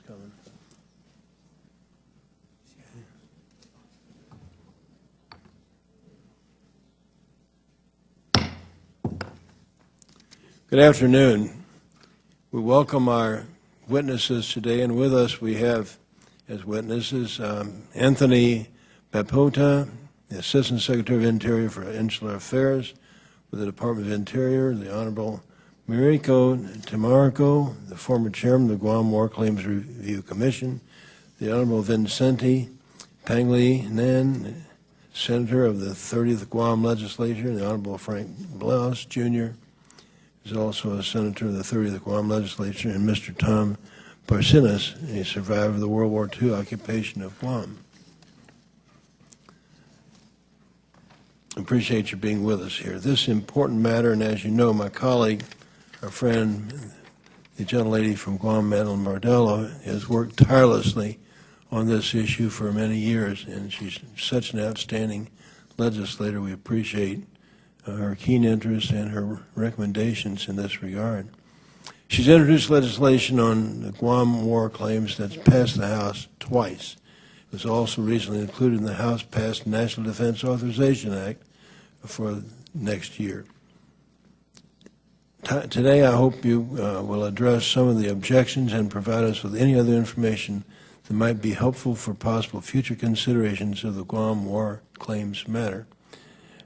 Blas coming. Good afternoon. We welcome our witnesses today, and with us we have as witnesses Anthony Babauta, the Assistant Secretary of Interior for Insular Affairs with the Department of Interior, the Honorable Mauricio Tamargo, the former Chairman of the Guam War Claims Review Commission, the Honorable Vicente Pangelinan, Senator of the 30th Guam Legislature, the Honorable Frank Blas, Jr., is also a Senator of the 30th Guam Legislature, and Mr. Tom Barcinas, a survivor of the World War II occupation of Guam. Appreciate you being with us here. This important matter, and as you know, my colleague, our friend, the gentlelady from Guam, Madeline Mardello, has worked tirelessly on this issue for many years, and she's such an outstanding legislator. We appreciate her keen interest and her recommendations in this regard. She's introduced legislation on the Guam war claims that's passed the House twice. It was also recently included in the House-passed National Defense Authorization Act for next year. Today, I hope you will address some of the objections and provide us with any other information that might be helpful for possible future considerations of the Guam war claims matter.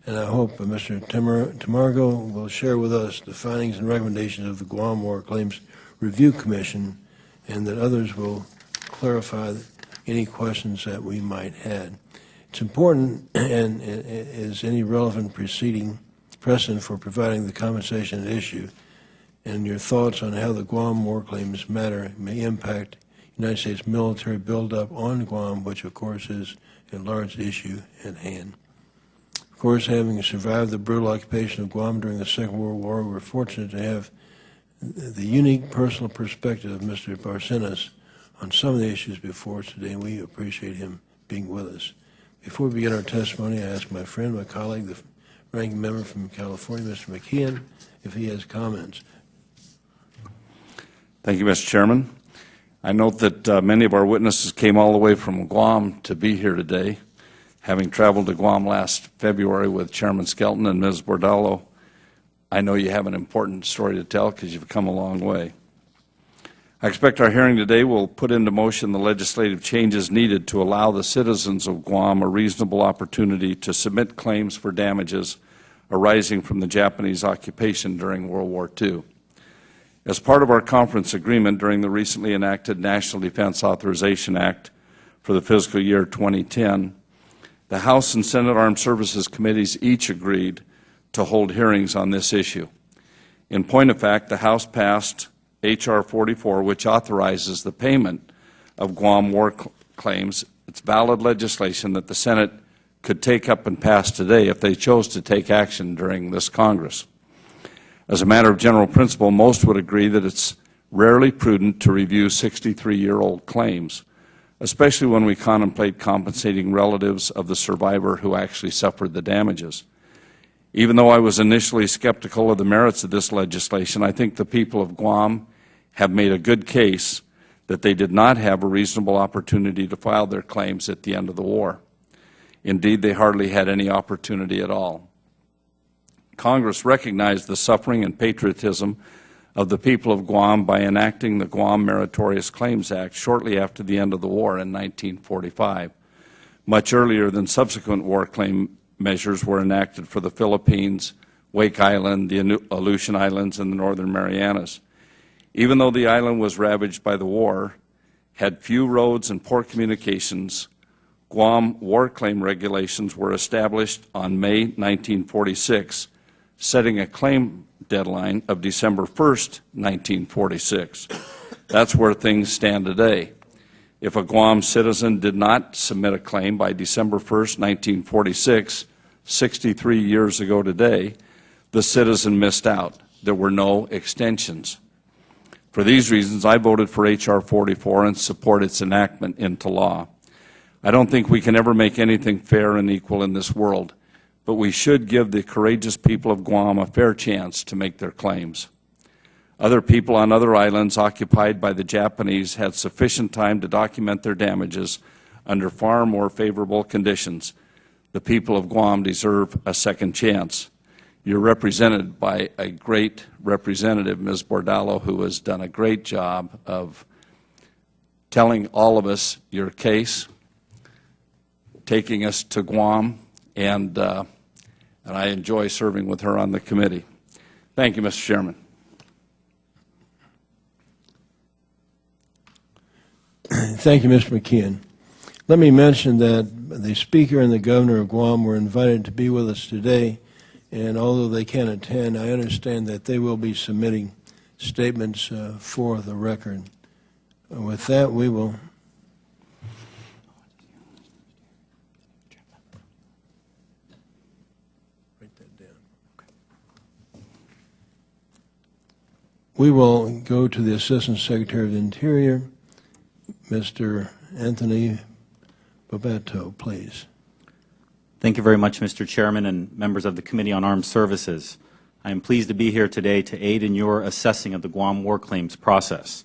And I hope Mr. Tamargo will share with us the findings and recommendations of the Guam War Claims Review Commission, and that others will clarify any questions that we might have. It's important, and is any relevant precedent for providing the compensation at issue, and your thoughts on how the Guam War Claims matter may impact United States military buildup on Guam, which of course is a large issue at hand. Of course, having survived the brutal occupation of Guam during the Second World War, we're fortunate to have the unique personal perspective of Mr. Barcinas on some of the issues before us today, and we appreciate him being with us. Before we begin our testimony, I ask my friend, my colleague, the ranking member from California, Mr. McKeon, if he has comments. Thank you, Mr. Chairman. I note that many of our witnesses came all the way from Guam to be here today. Having traveled to Guam last February with Chairman Skelton and Ms. Bordello, I know you have an important story to tell because you've come a long way. I expect our hearing today will put into motion the legislative changes needed to allow the citizens of Guam a reasonable opportunity to submit claims for damages arising from the Japanese occupation during World War II. As part of our conference agreement during the recently enacted National Defense Authorization Act for the fiscal year 2010, the House and Senate Armed Services Committees each agreed to hold hearings on this issue. In point of fact, the House passed H.R. 44, which authorizes the payment of Guam war claims. It's valid legislation that the Senate could take up and pass today if they chose to take action during this Congress. As a matter of general principle, most would agree that it's rarely prudent to review 63-year-old claims, especially when we contemplate compensating relatives of the survivor who actually suffered the damages. Even though I was initially skeptical of the merits of this legislation, I think the people of Guam have made a good case that they did not have a reasonable opportunity to file their claims at the end of the war. Indeed, they hardly had any opportunity at all. Congress recognized the suffering and patriotism of the people of Guam by enacting the Guam Meritorious Claims Act shortly after the end of the war in 1945, much earlier than subsequent war claim measures were enacted for the Philippines, Wake Island, the Aleutian Islands, and the Northern Marianas. Even though the island was ravaged by the war, had few roads and poor communications, Guam war claim regulations were established on May 1946, setting a claim deadline of December 1st, 1946. That's where things stand today. If a Guam citizen did not submit a claim by December 1st, 1946, 63 years ago today, the citizen missed out. There were no extensions. For these reasons, I voted for H.R. 44 and support its enactment into law. I don't think we can ever make anything fair and equal in this world, but we should give the courageous people of Guam a fair chance to make their claims. Other people on other islands occupied by the Japanese had sufficient time to document their damages under far more favorable conditions. The people of Guam deserve a second chance. You're represented by a great representative, Ms. Bordallo, who has done a great job of telling all of us your case, taking us to Guam, and I enjoy serving with her on the committee. Thank you, Mr. Chairman. Thank you, Mr. McKeon. Let me mention that the Speaker and the Governor of Guam were invited to be with us today, and although they can't attend, I understand that they will be submitting statements for the record. With that, we will write that down. We will go to the Assistant Secretary of the Interior, Mr. Anthony Babauta, please. Thank you very much, Mr. Chairman and members of the Committee on Armed Services. I am pleased to be here today to aid in your assessing of the Guam war claims process.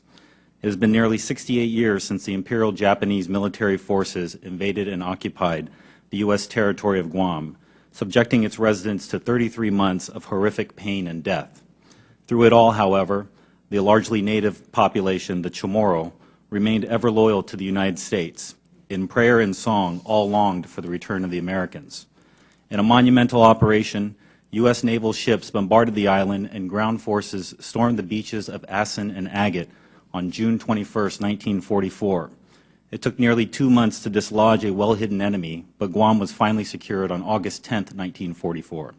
It has been nearly 68 years since the Imperial Japanese military forces invaded and occupied the U.S. territory of Guam, subjecting its residents to 33 months of horrific pain and death. Through it all, however, the largely native population, the Chamorro, remained ever loyal to the United States. In prayer and song, all longed for the return of the Americans. In a monumental operation, U.S. naval ships bombarded the island and ground forces stormed the beaches of Asin and Agate on June 21, 1944. It took nearly 2 months to dislodge a well-hidden enemy, but Guam was finally secured on August 10, 1944.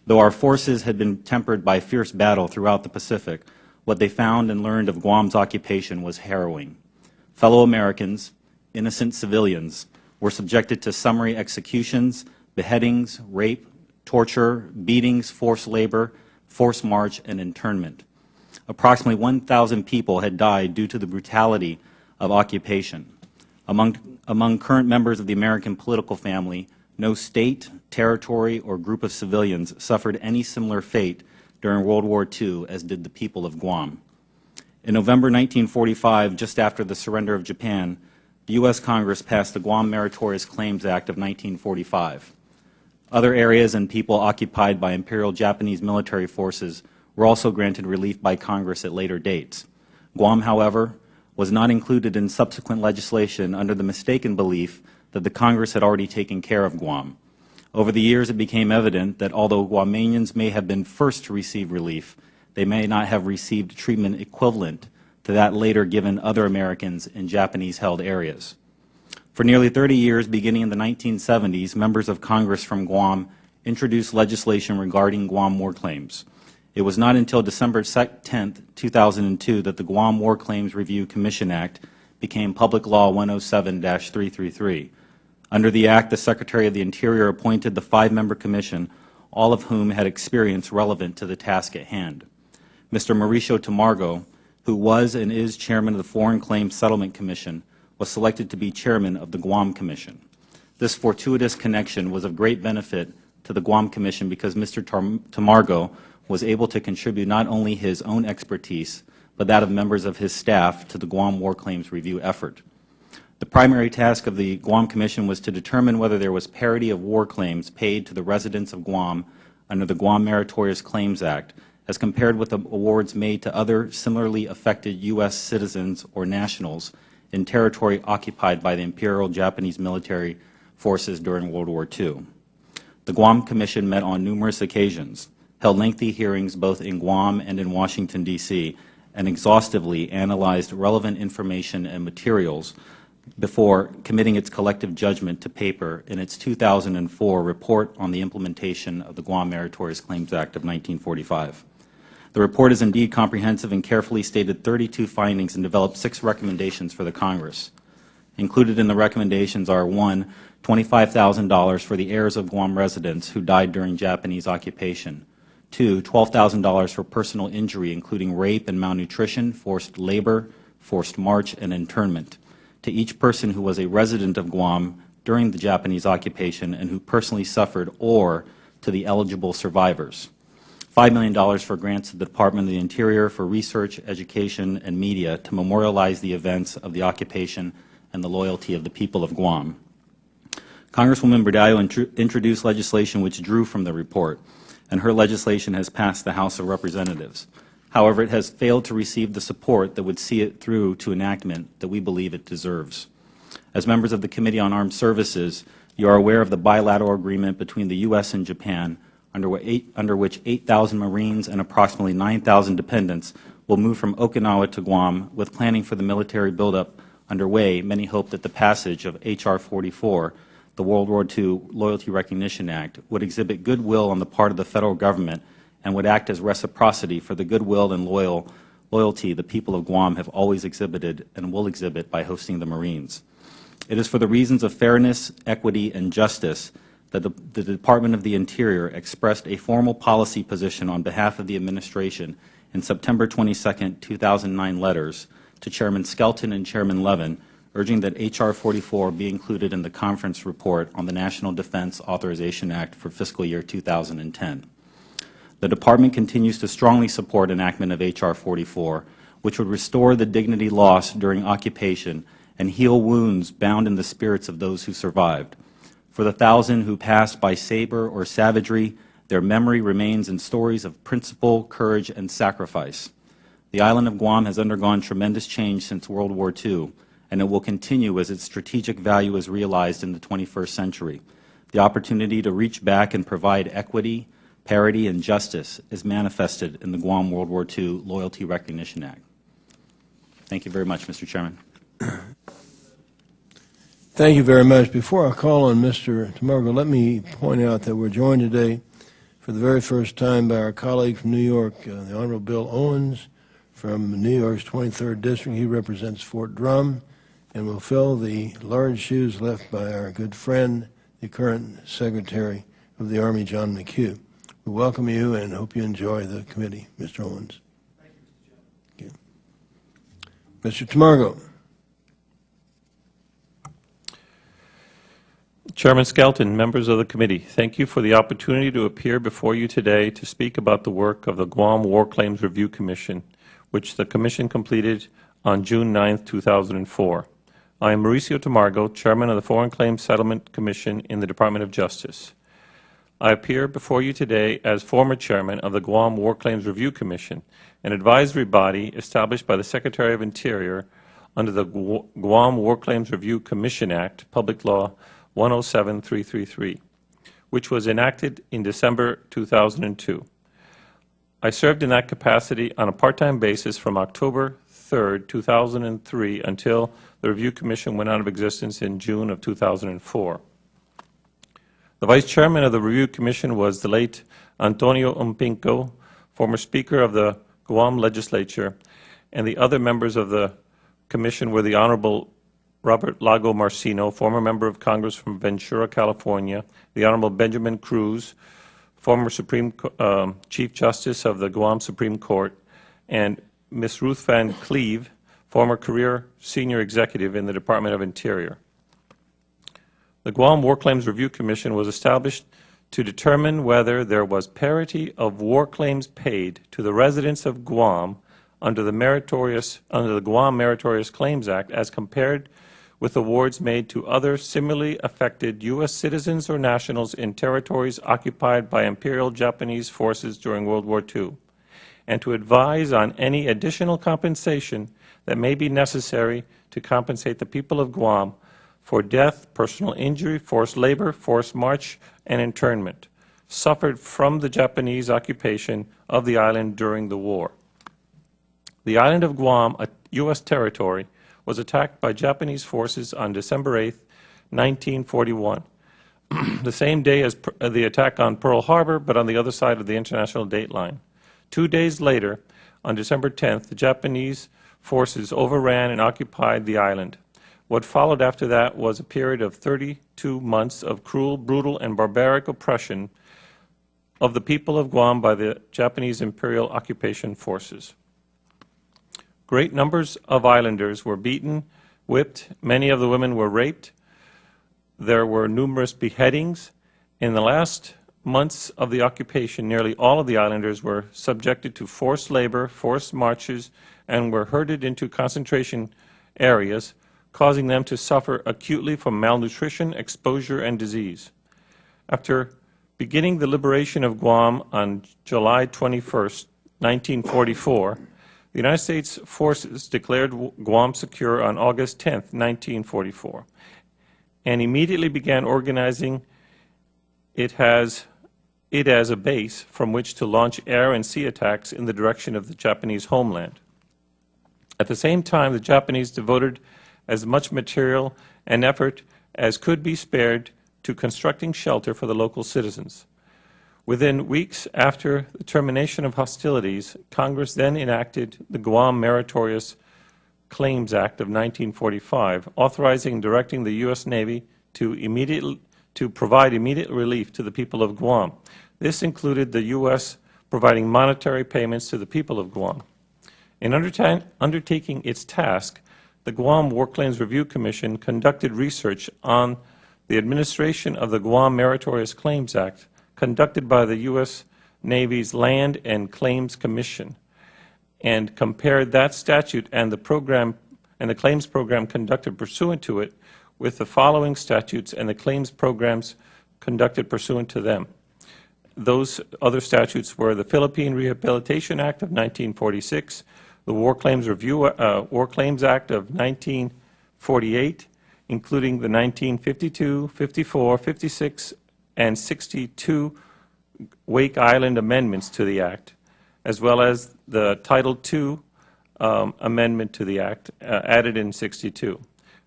Though our forces had been tempered by fierce battle throughout the Pacific, what they found and learned of Guam's occupation was harrowing. Fellow Americans, innocent civilians, were subjected to summary executions, beheadings, rape, torture, beatings, forced labor, forced march, and internment. Approximately 1,000 people had died due to the brutality of occupation. Among current members of the American political family, no state, territory, or group of civilians suffered any similar fate during World War II as did the people of Guam. In November 1945, just after the surrender of Japan, the U.S. Congress passed the Guam Meritorious Claims Act of 1945. Other areas and people occupied by Imperial Japanese military forces were also granted relief by Congress at later dates. Guam, however, was not included in subsequent legislation under the mistaken belief that the Congress had already taken care of Guam. Over the years, it became evident that although Guamanians may have been first to receive relief, they may not have received treatment equivalent to that later given other Americans in Japanese-held areas. For nearly 30 years, beginning in the 1970s, members of Congress from Guam introduced legislation regarding Guam war claims. It was not until December 10, 2002 that the Guam War Claims Review Commission Act became Public Law 107-333. Under the Act, the Secretary of the Interior appointed the 5-member commission, all of whom had experience relevant to the task at hand. Mr. Mauricio Tamargo, who was and is Chairman of the Foreign Claims Settlement Commission, was selected to be Chairman of the Guam Commission. This fortuitous connection was of great benefit to the Guam Commission because Mr. Tamargo was able to contribute not only his own expertise, but that of members of his staff to the Guam War Claims Review effort. The primary task of the Guam Commission was to determine whether there was parity of war claims paid to the residents of Guam under the Guam Meritorious Claims Act as compared with the awards made to other similarly affected U.S. citizens or nationals in territory occupied by the Imperial Japanese military forces during World War II. The Guam Commission met on numerous occasions, held lengthy hearings both in Guam and in Washington, D.C., and exhaustively analyzed relevant information and materials before committing its collective judgment to paper in its 2004 report on the implementation of the Guam Meritorious Claims Act of 1945. The report is indeed comprehensive and carefully stated 32 findings and developed 6 recommendations for the Congress. Included in the recommendations are 1, $25,000 for the heirs of Guam residents who died during Japanese occupation, 2, $12,000 for personal injury including rape and malnutrition, forced labor, forced march, and internment, to each person who was a resident of Guam during the Japanese occupation and who personally suffered, or to the eligible survivors. $5 million for grants to the Department of the Interior for research, education, and media to memorialize the events of the occupation and the loyalty of the people of Guam. Congresswoman Berdallo introduced legislation which drew from the report, and her legislation has passed the House of Representatives. However, it has failed to receive the support that would see it through to enactment that we believe it deserves. As members of the Committee on Armed Services, you are aware of the bilateral agreement between the U.S. and Japan, under which 8,000 Marines and approximately 9,000 dependents will move from Okinawa to Guam. With planning for the military buildup underway, many hope that the passage of H.R. 44, the World War II Loyalty Recognition Act, would exhibit goodwill on the part of the Federal Government and would act as reciprocity for the goodwill and loyalty the people of Guam have always exhibited and will exhibit by hosting the Marines. It is for the reasons of fairness, equity, and justice that the Department of the Interior expressed a formal policy position on behalf of the Administration in September 22, 2009 letters to Chairman Skelton and Chairman Levin, urging that H.R. 44 be included in the conference report on the National Defense Authorization Act for fiscal year 2010. The Department continues to strongly support enactment of H.R. 44, which would restore the dignity lost during occupation and heal wounds bound in the spirits of those who survived. For the 1,000 who passed by saber or savagery, their memory remains in stories of principle, courage, and sacrifice. The island of Guam has undergone tremendous change since World War II, and it will continue as its strategic value is realized in the 21st century. The opportunity to reach back and provide equity, parity, and justice is manifested in the Guam World War II Loyalty Recognition Act. Thank you very much, Mr. Chairman. Thank you very much. Before I call on Mr. Tamargo, let me point out that we're joined today for the very first time by our colleague from New York, the Honorable Bill Owens from New York's 23rd District. He represents Fort Drum and will fill the large shoes left by our good friend, the current Secretary of the Army, John McHugh. We welcome you and hope you enjoy the committee, Mr. Owens. Thank you, Mr. Chairman. Thank you. Mr. Tamargo. Chairman Skelton, members of the committee, thank you for the opportunity to appear before you today to speak about the work of the Guam War Claims Review Commission, which the Commission completed on June 9, 2004. I am Mauricio Tamargo, Chairman of the Foreign Claims Settlement Commission in the Department of Justice. I appear before you today as former Chairman of the Guam War Claims Review Commission, an advisory body established by the Secretary of Interior under the Guam War Claims Review Commission Act, Public Law 107-333, which was enacted in December 2002. I served in that capacity on a part-time basis from October 3, 2003 until the Review Commission went out of existence in June of 2004. The Vice Chairman of the Review Commission was the late Antonio Umpinco, former Speaker of the Guam Legislature, and the other members of the Commission were the Honorable Robert Lago Marcino, former member of Congress from Ventura, California, the Honorable Benjamin Cruz, former Chief Justice of the Guam Supreme Court, and Ms. Ruth Van Cleve, former career senior executive in the Department of Interior. The Guam War Claims Review Commission was established to determine whether there was parity of war claims paid to the residents of Guam under the Guam Meritorious Claims Act as compared with awards made to other similarly affected U.S. citizens or nationals in territories occupied by Imperial Japanese forces during World War II, and to advise on any additional compensation that may be necessary to compensate the people of Guam for death, personal injury, forced labor, forced march, and internment suffered from the Japanese occupation of the island during the war. The island of Guam, a U.S. territory, was attacked by Japanese forces on December 8, 1941, the same day as the attack on Pearl Harbor, but on the other side of the international date line. 2 days later, on December 10th, the Japanese forces overran and occupied the island. What followed after that was a period of 32 months of cruel, brutal, and barbaric oppression of the people of Guam by the Japanese Imperial occupation forces. Great numbers of islanders were beaten, whipped, many of the women were raped, there were numerous beheadings. In the last months of the occupation, nearly all of the islanders were subjected to forced labor, forced marches, and were herded into concentration areas, causing them to suffer acutely from malnutrition, exposure, and disease. After beginning the liberation of Guam on July 21, 1944, the United States forces declared Guam secure on August 10, 1944, and immediately began organizing it as a base from which to launch air and sea attacks in the direction of the Japanese homeland. At the same time, the Japanese devoted as much material and effort as could be spared to constructing shelter for the local citizens. Within weeks after the termination of hostilities, Congress then enacted the Guam Meritorious Claims Act of 1945, authorizing and directing the U.S. Navy to provide immediate relief to the people of Guam. This included the U.S. providing monetary payments to the people of Guam. In undertaking its task, the Guam War Claims Review Commission conducted research on the administration of the Guam Meritorious Claims Act conducted by the U.S. Navy's Land and Claims Commission, and compared that statute and the claims program conducted pursuant to it with the following statutes and the claims programs conducted pursuant to them. Those other statutes were the Philippine Rehabilitation Act of 1946, the War Claims Act of 1948, including the 1952, 54, 56, and 62 Wake Island amendments to the Act, as well as the Title II amendment to the Act added in 62,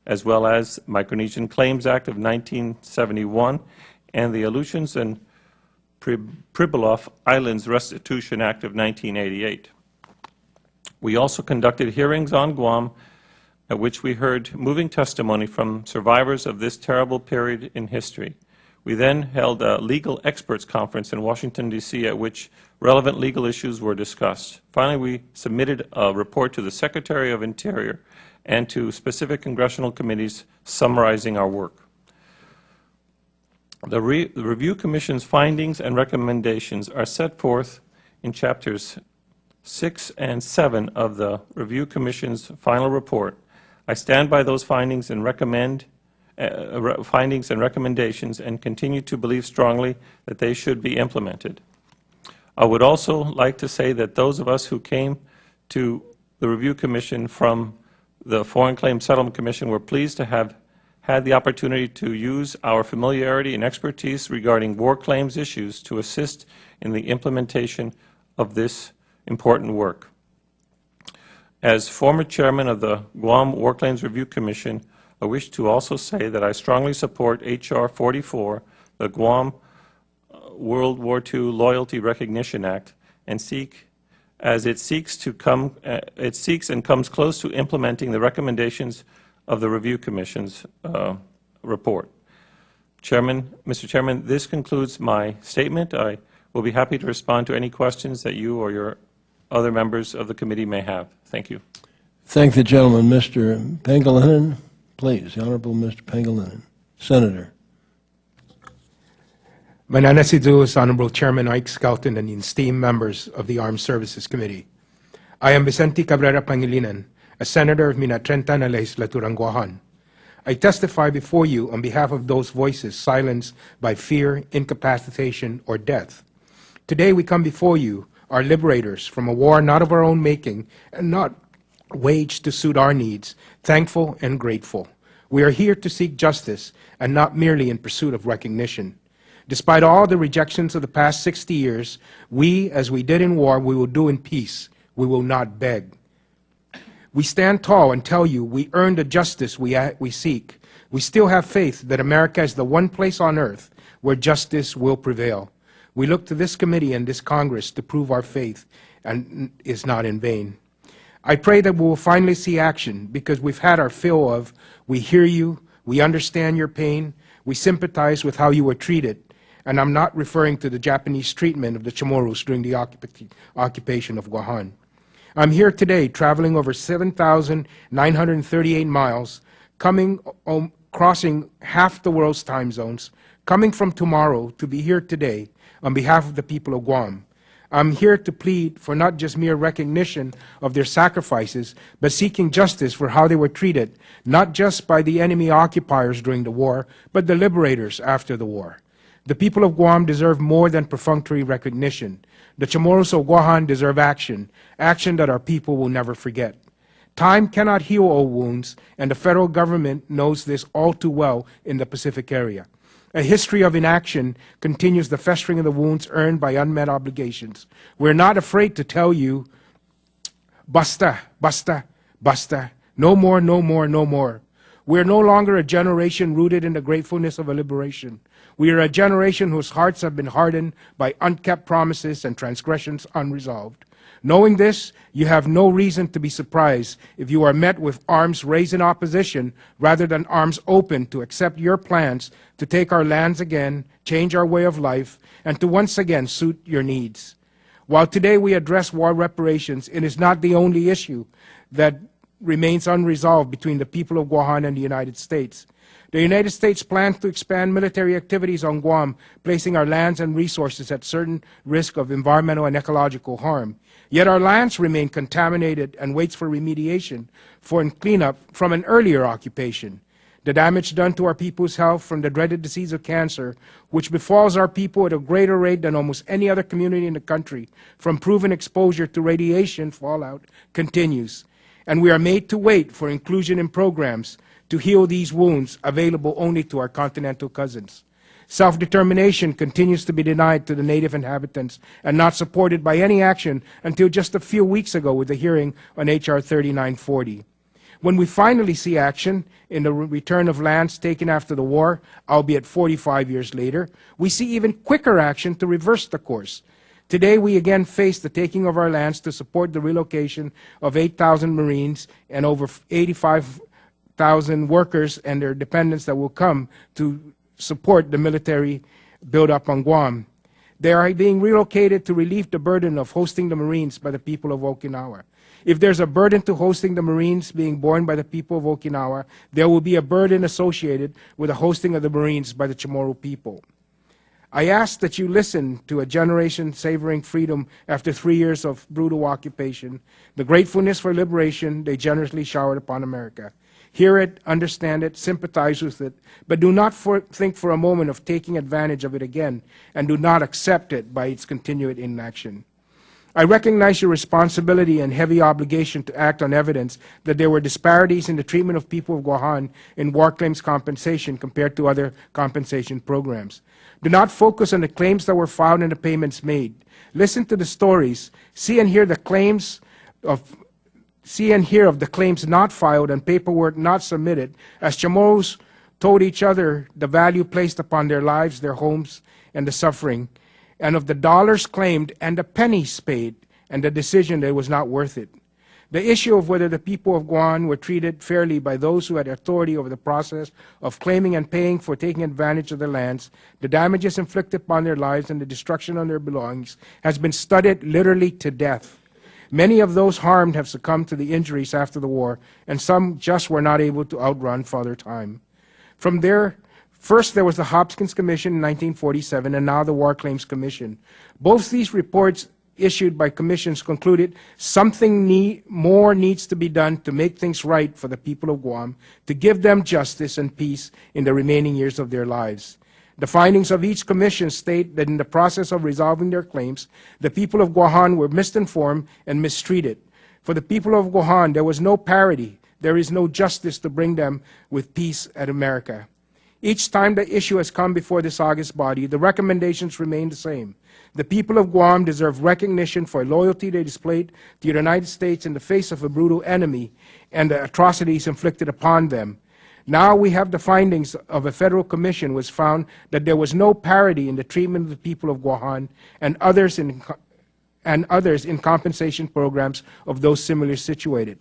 as well as Micronesian Claims Act of 1971 and the Aleutians and Pribilof Islands Restitution Act of 1988. We also conducted hearings on Guam at which we heard moving testimony from survivors of this terrible period in history. We then held a legal experts conference in Washington, D.C., at which relevant legal issues were discussed. Finally, we submitted a report to the Secretary of Interior and to specific congressional committees summarizing our work. The Review Commission's findings and recommendations are set forth in chapters 6 and 7 of the Review Commission's final report. I stand by those findings and recommendations and continue to believe strongly that they should be implemented. I would also like to say that those of us who came to the Review Commission from the Foreign Claims Settlement Commission were pleased to have had the opportunity to use our familiarity and expertise regarding war claims issues to assist in the implementation of this important work. As former chairman of the Guam War Claims Review Commission, I wish to also say that I strongly support H.R. 44, the Guam World War II Loyalty Recognition Act, and it seeks and comes close to implementing the recommendations of the Review Commission's report. Mr. Chairman, this concludes my statement. I will be happy to respond to any questions that you or your other members of the committee may have. Thank you. Thank the gentleman. Mr. Pangelinan, please. The Honorable Mr. Pangelinan, Senator. Mananasidus, Honorable Chairman Ike Skelton, and esteemed members of the Armed Services Committee. I am Vicente Cabrera Pangelinan, a senator of Minatrenta na Legislature Guahan. I testify before you on behalf of those voices silenced by fear, incapacitation, or death. Today we come before you, our liberators, from a war not of our own making and not waged to suit our needs, thankful and grateful. We are here to seek justice and not merely in pursuit of recognition. Despite all the rejections of the past 60 years, we, as we did in war, we will do in peace. We will not beg. We stand tall and tell you we earned the justice we seek. We still have faith that America is the one place on earth where justice will prevail. We look to this committee and this Congress to prove our faith and is not in vain. I pray that we will finally see action because we've had our fill of we hear you, we understand your pain, we sympathize with how you were treated. And I'm not referring to the Japanese treatment of the Chamorros during the occupation of Guahan. I'm here today traveling over 7,938 miles, coming crossing half the world's time zones, coming from tomorrow to be here today on behalf of the people of Guam. I'm here to plead for not just mere recognition of their sacrifices, but seeking justice for how they were treated, not just by the enemy occupiers during the war, but the liberators after the war. The people of Guam deserve more than perfunctory recognition. The Chamorros of Guam deserve action, action that our people will never forget. Time cannot heal old wounds, and the federal government knows this all too well in the Pacific area. A history of inaction continues the festering of the wounds earned by unmet obligations. We're not afraid to tell you, basta, basta, basta, no more, no more, no more. We're no longer a generation rooted in the gratefulness of a liberation. We are a generation whose hearts have been hardened by unkept promises and transgressions unresolved. Knowing this, you have no reason to be surprised if you are met with arms raised in opposition rather than arms open to accept your plans to take our lands again, change our way of life, and to once again suit your needs. While today we address war reparations, it is not the only issue that remains unresolved between the people of Guam and the United States. The United States plans to expand military activities on Guam, placing our lands and resources at certain risk of environmental and ecological harm. Yet our lands remain contaminated and waits for remediation for cleanup from an earlier occupation. The damage done to our people's health from the dreaded disease of cancer, which befalls our people at a greater rate than almost any other community in the country, from proven exposure to radiation fallout, continues. And we are made to wait for inclusion in programs to heal these wounds available only to our continental cousins. Self-determination continues to be denied to the native inhabitants and not supported by any action until just a few weeks ago with the hearing on H.R. 3940. When we finally see action in the return of lands taken after the war, albeit 45 years later, we see even quicker action to reverse the course. Today, we again face the taking of our lands to support the relocation of 8,000 Marines and over 85,000 workers and their dependents that will come to support the military build-up on Guam. They are being relocated to relieve the burden of hosting the Marines by the people of Okinawa. If there's a burden to hosting the Marines being borne by the people of Okinawa, there will be a burden associated with the hosting of the Marines by the Chamorro people. I ask that you listen to a generation savoring freedom after 3 years of brutal occupation, the gratefulness for liberation they generously showered upon America. Hear it, understand it, sympathize with it, but do not think for a moment of taking advantage of it again, and do not accept it by its continued inaction. I recognize your responsibility and heavy obligation to act on evidence that there were disparities in the treatment of people of Guam in war claims compensation compared to other compensation programs. Do not focus on the claims that were filed and the payments made. Listen to the stories, see and hear of the claims not filed and paperwork not submitted, as Chamorros told each other the value placed upon their lives, their homes, and the suffering, and of the dollars claimed and the pennies paid, and the decision that it was not worth it. The issue of whether the people of Guam were treated fairly by those who had authority over the process of claiming and paying for taking advantage of their lands, the damages inflicted upon their lives, and the destruction of their belongings has been studied literally to death. Many of those harmed have succumbed to the injuries after the war, and some just were not able to outrun Father Time. From there, first there was the Hopkins Commission in 1947, and now the War Claims Commission. Both these reports issued by commissions concluded something more needs to be done to make things right for the people of Guam, to give them justice and peace in the remaining years of their lives. The findings of each commission state that in the process of resolving their claims, the people of Guam were misinformed and mistreated. For the people of Guam, there was no parity. There is no justice to bring them with peace at America. Each time the issue has come before this august body, the recommendations remain the same. The people of Guam deserve recognition for loyalty they displayed to the United States in the face of a brutal enemy and the atrocities inflicted upon them. Now we have the findings of a federal commission which found that there was no parity in the treatment of the people of Guam and others in compensation programs of those similarly situated.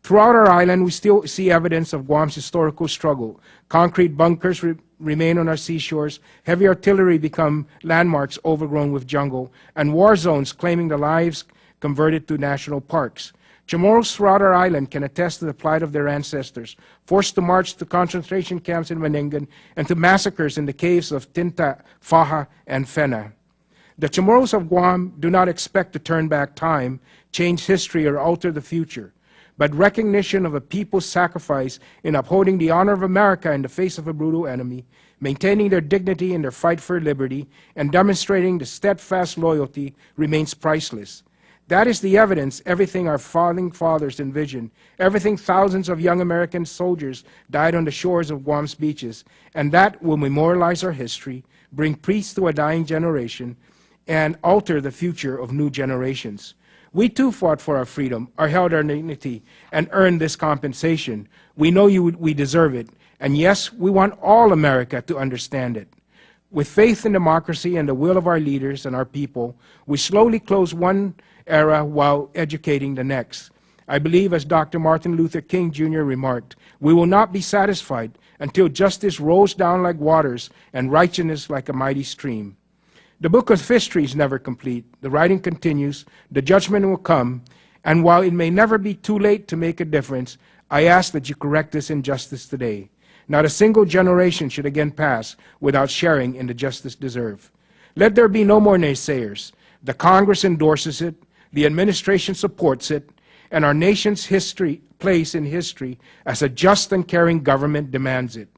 Throughout our island, we still see evidence of Guam's historical struggle. Concrete bunkers remain on our seashores, heavy artillery become landmarks overgrown with jungle, and war zones claiming the lives converted to national parks. Chamorros throughout our island can attest to the plight of their ancestors, forced to march to concentration camps in Manengan and to massacres in the caves of Tinta, Faja, and Fena. The Chamorros of Guam do not expect to turn back time, change history, or alter the future, but recognition of a people's sacrifice in upholding the honor of America in the face of a brutal enemy, maintaining their dignity in their fight for liberty, and demonstrating the steadfast loyalty remains priceless. That is the evidence, everything our founding fathers envisioned, everything thousands of young American soldiers died on the shores of Guam's beaches, and that will memorialize our history, bring peace to a dying generation, and alter the future of new generations. We too fought for our freedom, held our dignity, and earned this compensation. We know we deserve it, and yes, we want all America to understand it. With faith in democracy and the will of our leaders and our people, we slowly close one era while educating the next. I believe, as Dr. Martin Luther King Jr. remarked, we will not be satisfied until justice rolls down like waters and righteousness like a mighty stream. The book of history is never complete. The writing continues, the judgment will come, and while it may never be too late to make a difference, I ask that you correct this injustice today. Not a single generation should again pass without sharing in the justice deserved. Let there be no more naysayers. The Congress endorses it, the administration supports it, and our nation's place in history as a just and caring government demands it.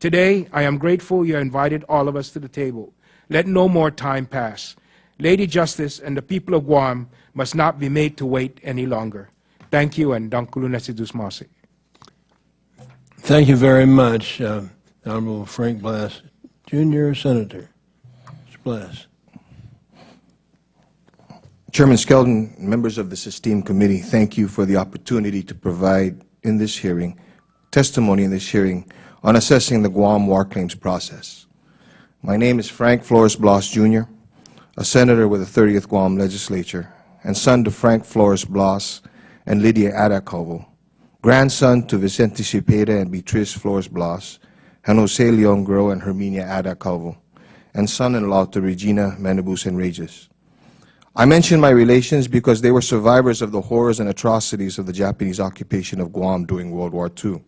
Today, I am grateful you invited all of us to the table. Let no more time pass. Lady Justice and the people of Guam must not be made to wait any longer. Thank you, and Dankulunesidu Masi. Thank you very much, Honorable Frank Blas, Jr. Senator. Mr. Blas. Chairman Skelton, members of this esteemed committee, thank you for the opportunity to provide in this hearing, testimony in this hearing on assessing the Guam War Claims process. My name is Frank Flores Blas, Jr., a senator with the 30th Guam Legislature, and son to Frank Flores Blas and Lydia Adacovo, grandson to Vicente Cepeda and Beatriz Flores Blas, and Jose Leon Gro and Herminia Adacovo, and son-in-law to Regina Manibus and Regis. I mention my relations because they were survivors of the horrors and atrocities of the Japanese occupation of Guam during World War II.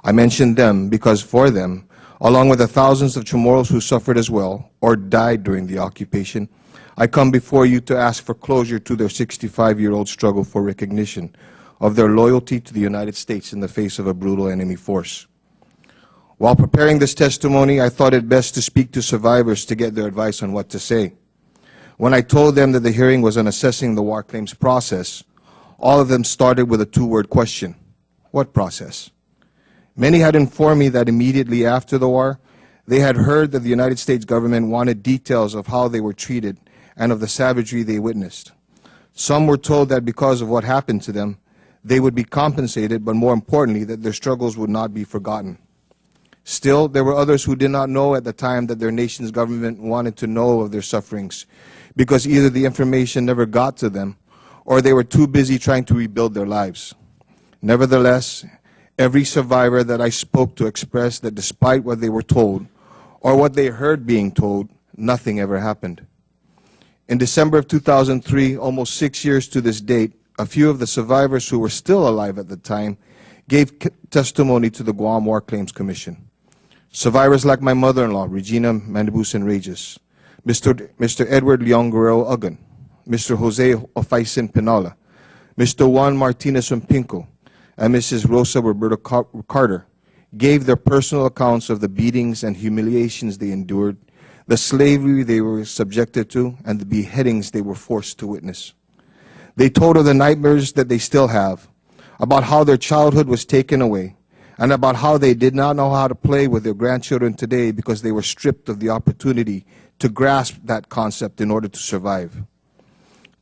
I mention them because for them, along with the thousands of Chamorros who suffered as well or died during the occupation, I come before you to ask for closure to their 65-year-old struggle for recognition of their loyalty to the United States in the face of a brutal enemy force. While preparing this testimony, I thought it best to speak to survivors to get their advice on what to say. When I told them that the hearing was on assessing the war claims process, all of them started with a two-word question: what process? Many had informed me that immediately after the war, they had heard that the United States government wanted details of how they were treated and of the savagery they witnessed. Some were told that because of what happened to them, they would be compensated, but more importantly, that their struggles would not be forgotten. Still, there were others who did not know at the time that their nation's government wanted to know of their sufferings, because either the information never got to them, or they were too busy trying to rebuild their lives. Nevertheless, every survivor that I spoke to expressed that despite what they were told, or what they heard being told, nothing ever happened. In December of 2003, almost 6 years to this date, a few of the survivors who were still alive at the time gave testimony to the Guam War Claims Commission. Survivors like my mother-in-law, Regina Manibus and Regis, Mr. Edward Leon Guerrero Ugan, Mr. Jose Ofaisen Pinola, Mr. Juan Martinez Pinco, and Mrs. Rosa Roberta Carter gave their personal accounts of the beatings and humiliations they endured, the slavery they were subjected to, and the beheadings they were forced to witness. They told of the nightmares that they still have, about how their childhood was taken away, and about how they did not know how to play with their grandchildren today because they were stripped of the opportunity to grasp that concept in order to survive.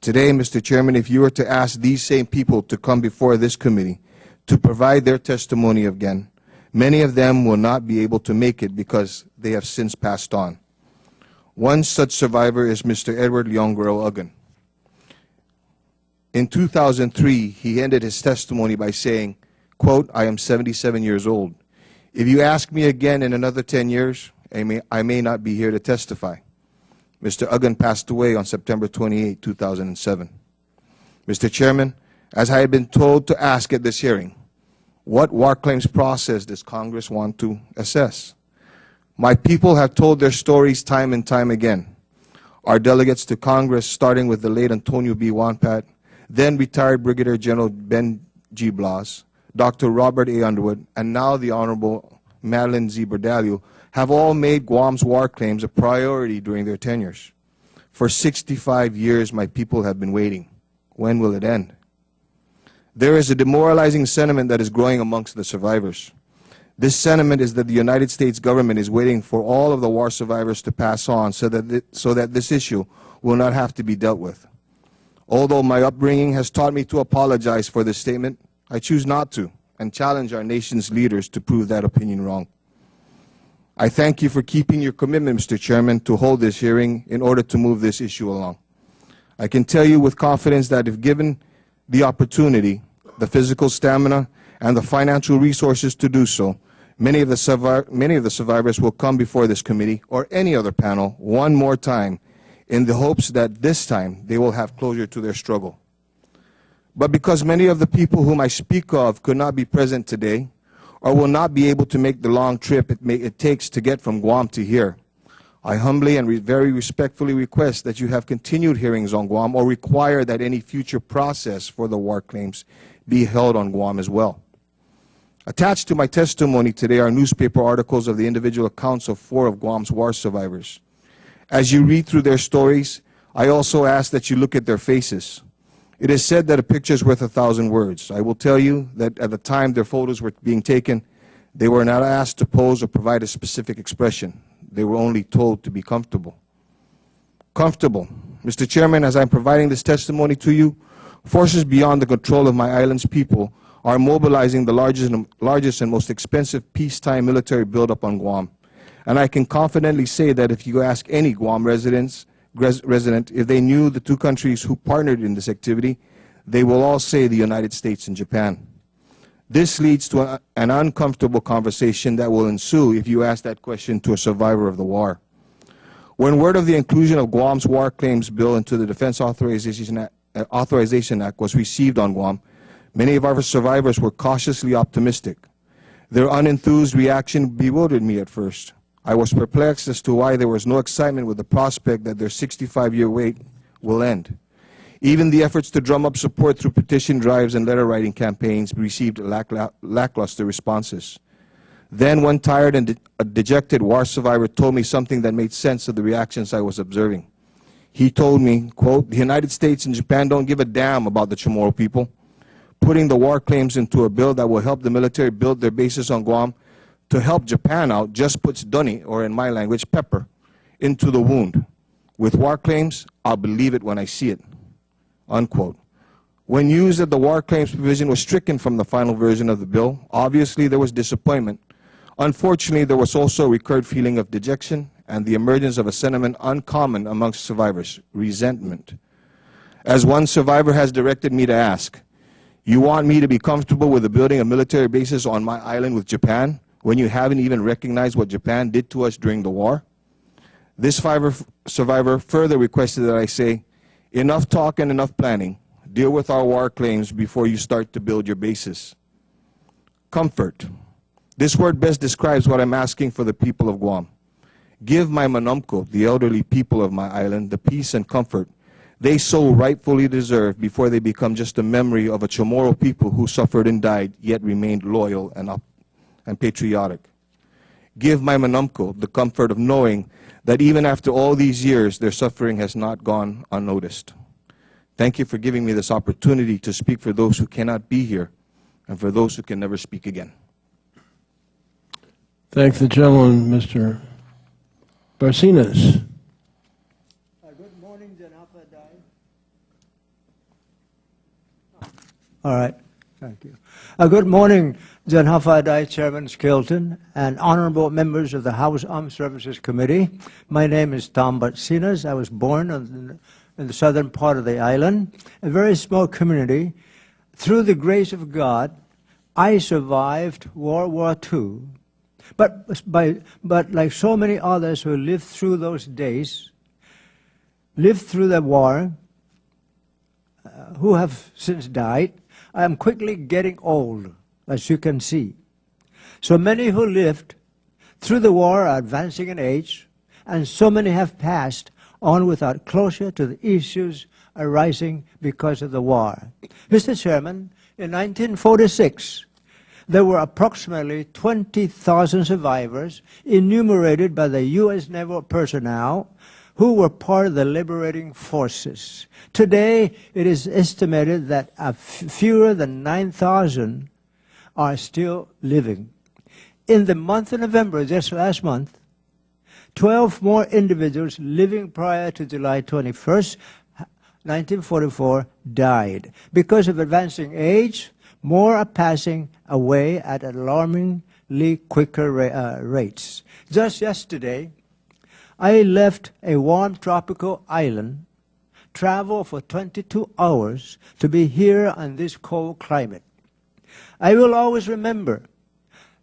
Today, Mr. Chairman, if you were to ask these same people to come before this committee to provide their testimony again, many of them will not be able to make it because they have since passed on. One such survivor is Mr. Edward Leon Guerrero Ugan. In 2003, he ended his testimony by saying, quote, "I am 77 years old. If you ask me again in another 10 years, I may not be here to testify." Mr. Ugan passed away on September 28, 2007. Mr. Chairman, as I had been told to ask at this hearing. What war claims process does Congress want to assess? My people have told their stories time and time again. Our delegates to Congress, starting with the late Antonio B. Wampat, then retired Brigadier General Ben G. Blas, Dr. Robert A. Underwood, and now the Honorable Madeline Z. Bordallo, have all made Guam's war claims a priority during their tenures. For 65 years, my people have been waiting. When will it end? There is a demoralizing sentiment that is growing amongst the survivors. This sentiment is that the United States government is waiting for all of the war survivors to pass on so that this issue will not have to be dealt with. Although my upbringing has taught me to apologize for this statement, I choose not to and challenge our nation's leaders to prove that opinion wrong. I thank you for keeping your commitment, Mr. Chairman, to hold this hearing in order to move this issue along. I can tell you with confidence that if given the opportunity, the physical stamina, and the financial resources to do so, many of the survivors will come before this committee or any other panel one more time in the hopes that this time they will have closure to their struggle. But because many of the people whom I speak of could not be present today or will not be able to make the long trip it takes to get from Guam to here, I humbly and very respectfully request that you have continued hearings on Guam or require that any future process for the war claims be held on Guam as well. Attached to my testimony today are newspaper articles of the individual accounts of 4 of Guam's war survivors. As you read through their stories, I also ask that you look at their faces. It is said that a picture is worth 1,000 words. I will tell you that at the time their photos were being taken, they were not asked to pose or provide a specific expression. They were only told to be comfortable. Comfortable. Mr. Chairman, as I'm providing this testimony to you, forces beyond the control of my island's people are mobilizing the largest and most expensive peacetime military buildup on Guam. And I can confidently say that if you ask any Guam resident if they knew the 2 countries who partnered in this activity, they will all say the United States and Japan. This leads to an uncomfortable conversation that will ensue if you ask that question to a survivor of the war. When word of the inclusion of Guam's war claims bill into the Defense Authorization Act was received on Guam, many of our survivors were cautiously optimistic. Their unenthused reaction bewildered me at first. I was perplexed as to why there was no excitement with the prospect that their 65-year wait will end. Even the efforts to drum up support through petition drives and letter-writing campaigns received lackluster responses. Then one tired and dejected war survivor told me something that made sense of the reactions I was observing. He told me, quote, "The United States and Japan don't give a damn about the Chamorro people. Putting the war claims into a bill that will help the military build their bases on Guam to help Japan out just puts dunny, or in my language, pepper, into the wound. With war claims, I'll believe it when I see it." Unquote. When news that the war claims provision was stricken from the final version of the bill, obviously there was disappointment. Unfortunately, there was also a recurred feeling of dejection and the emergence of a sentiment uncommon amongst survivors, resentment. As one survivor has directed me to ask, "You want me to be comfortable with the building of military bases on my island with Japan when you haven't even recognized what Japan did to us during the war?" This survivor further requested that I say, "Enough talk and enough planning. Deal with our war claims before you start to build your bases." Comfort. This word best describes what I'm asking for the people of Guam. Give my Manumko, the elderly people of my island, the peace and comfort they so rightfully deserve before they become just a memory of a Chamorro people who suffered and died, yet remained loyal and patriotic. Give my Manumko the comfort of knowing that even after all these years, their suffering has not gone unnoticed. Thank you for giving me this opportunity to speak for those who cannot be here and for those who can never speak again. Thank the gentleman, Mr. Barcinas. Good morning, Janafadai. All right, thank you. Good morning, Janafadai, Chairman Skelton, and honorable members of the House Armed Services Committee. My name is Tom Barcinas. I was born in the southern part of the island, a very small community. Through the grace of God, I survived World War II. But like so many others who lived through those days, lived through the war, who have since died, I am quickly getting old, as you can see. So many who lived through the war are advancing in age, and so many have passed on without closure to the issues arising because of the war. Mr. Chairman, in 1946, there were approximately 20,000 survivors enumerated by the U.S. naval personnel who were part of the liberating forces. Today, it is estimated that fewer than 9,000 are still living. In the month of November, just last month, 12 more individuals living prior to July 21st, 1944, died. Because of advancing age, more are passing away at alarmingly quicker rates. Just yesterday, I left a warm tropical island, traveled for 22 hours to be here on this cold climate. I will always remember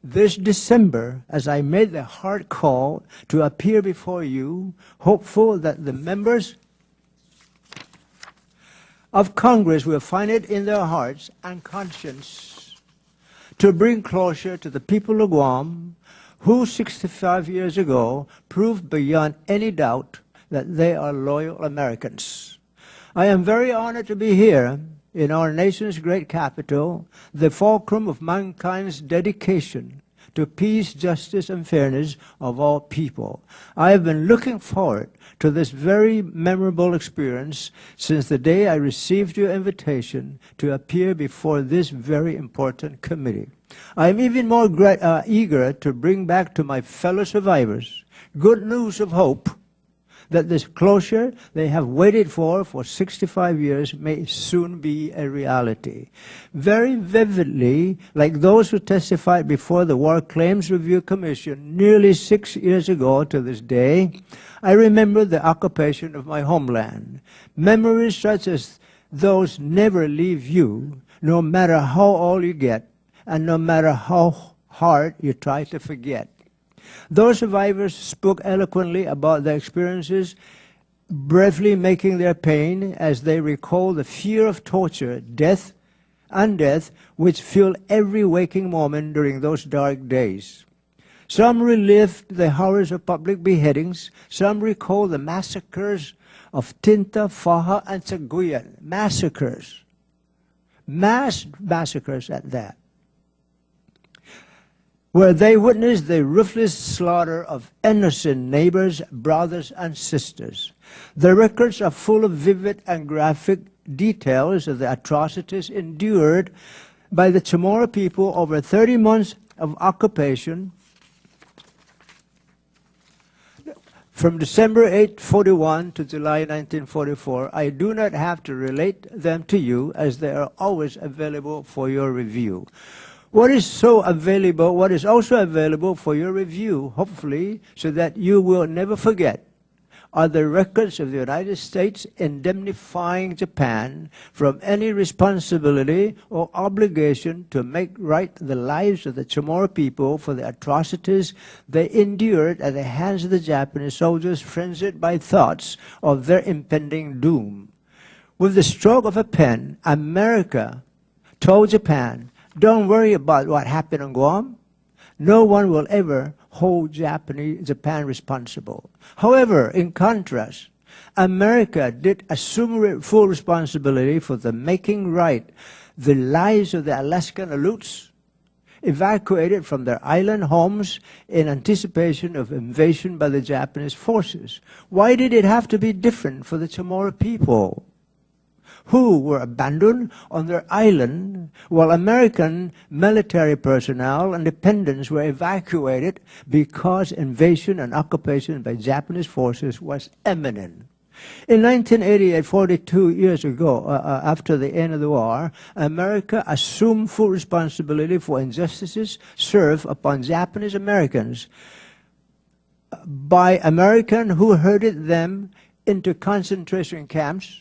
this December as I made the hard call to appear before you, hopeful that the members of Congress will find it in their hearts and conscience to bring closure to the people of Guam, who 65 years ago proved beyond any doubt that they are loyal Americans. I am very honored to be here in our nation's great capital, the fulcrum of mankind's dedication to peace, justice, and fairness of all people. I have been looking forward to this very memorable experience since the day I received your invitation to appear before this very important committee. I am even more eager to bring back to my fellow survivors good news of hope that this closure they have waited for 65 years may soon be a reality. Very vividly, like those who testified before the War Claims Review Commission nearly 6 years ago to this day, I remember the occupation of my homeland. Memories such as those never leave you, no matter how old you get, and no matter how hard you try to forget. Those survivors spoke eloquently about their experiences, bravely making their pain as they recall the fear of torture, death, which filled every waking moment during those dark days. Some relived the horrors of public beheadings. Some recall the massacres of Tinta, Faja, and Saguyan. Massacres. Mass massacres at that, where they witnessed the ruthless slaughter of innocent neighbors, brothers, and sisters. The records are full of vivid and graphic details of the atrocities endured by the Chamorro people over 30 months of occupation from December 8, 41 to July 1944. I do not have to relate them to you as they are always available for your review. What is also available for your review, hopefully, so that you will never forget, are the records of the United States indemnifying Japan from any responsibility or obligation to make right the lives of the Chamorro people for the atrocities they endured at the hands of the Japanese soldiers frenzied by thoughts of their impending doom. With the stroke of a pen, America told Japan, "Don't worry about what happened on Guam. No one will ever hold Japan responsible." However, in contrast, America did assume full responsibility for the making right the lives of the Alaskan Aleuts evacuated from their island homes in anticipation of invasion by the Japanese forces. Why did it have to be different for the Chamorro people, who were abandoned on their island while American military personnel and dependents were evacuated because invasion and occupation by Japanese forces was imminent? In 1988, 42 years ago, after the end of the war, America assumed full responsibility for injustices served upon Japanese Americans by Americans who herded them into concentration camps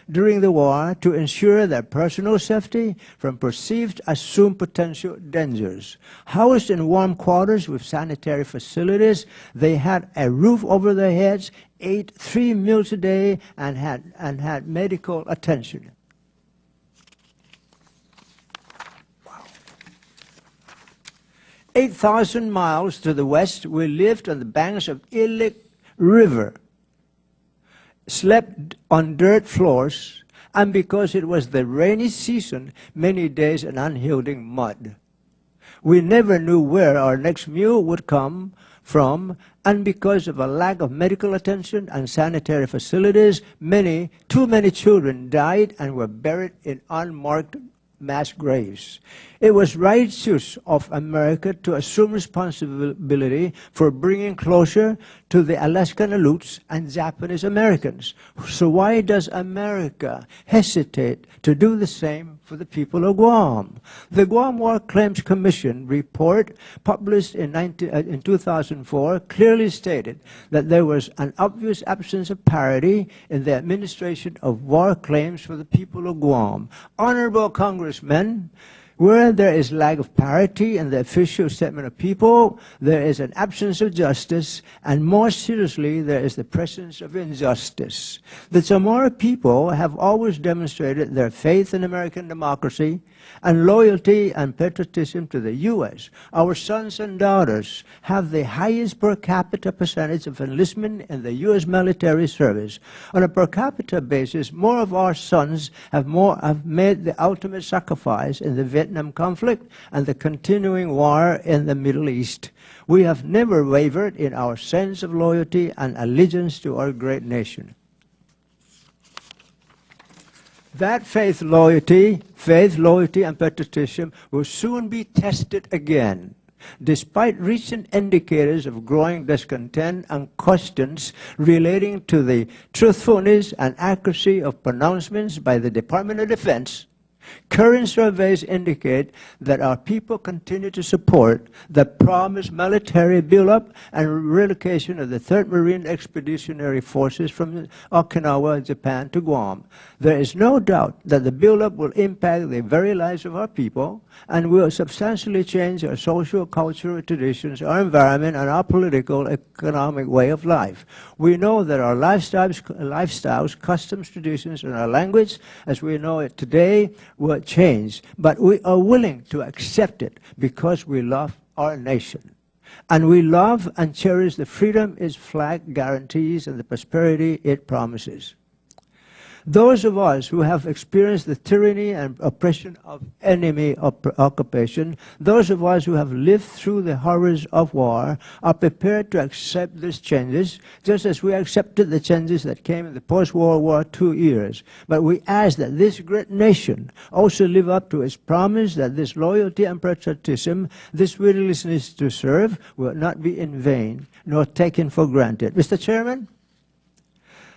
during the war to ensure their personal safety from perceived assumed potential dangers. Housed in warm quarters with sanitary facilities, they had a roof over their heads, ate 3 meals a day, and had medical attention. 8,000 miles to the west, we lived on the banks of Illick River, slept on dirt floors, and because it was the rainy season, many days in unyielding mud. We never knew where our next meal would come from, and because of a lack of medical attention and sanitary facilities, too many children died and were buried in unmarked mass graves. It was righteous of America to assume responsibility for bringing closure to the Alaskan Aleuts and Japanese Americans. So why does America hesitate to do the same for the people of Guam? The Guam War Claims Commission report, published in 2004, clearly stated that there was an obvious absence of parity in the administration of war claims for the people of Guam. Honorable Congressmen, where there is lack of parity in the official statement of people, there is an absence of justice, and more seriously, there is the presence of injustice. The Chamorro people have always demonstrated their faith in American democracy and loyalty and patriotism to the U.S. Our sons and daughters have the highest per capita percentage of enlistment in the U.S. military service. On a per capita basis, more of our sons have made the ultimate sacrifice in the Vietnam conflict and the continuing war in the Middle East. We have never wavered in our sense of loyalty and allegiance to our great nation. That faith, loyalty, and patriotism will soon be tested again. Despite recent indicators of growing discontent and questions relating to the truthfulness and accuracy of pronouncements by the Department of Defense, current surveys indicate that our people continue to support the promised military buildup and relocation of the 3rd Marine Expeditionary Forces from Okinawa, Japan, to Guam. There is no doubt that the buildup will impact the very lives of our people and will substantially change our social, cultural traditions, our environment, and our political, economic way of life. We know that our lifestyles, customs, traditions, and our language, as we know it today, will change, but we are willing to accept it because we love our nation. And we love and cherish the freedom its flag guarantees and the prosperity it promises. Those of us who have experienced the tyranny and oppression of enemy occupation, those of us who have lived through the horrors of war, are prepared to accept these changes, just as we accepted the changes that came in the post-World War II years. But we ask that this great nation also live up to its promise that this loyalty and patriotism, this willingness to serve, will not be in vain, nor taken for granted. Mr. Chairman,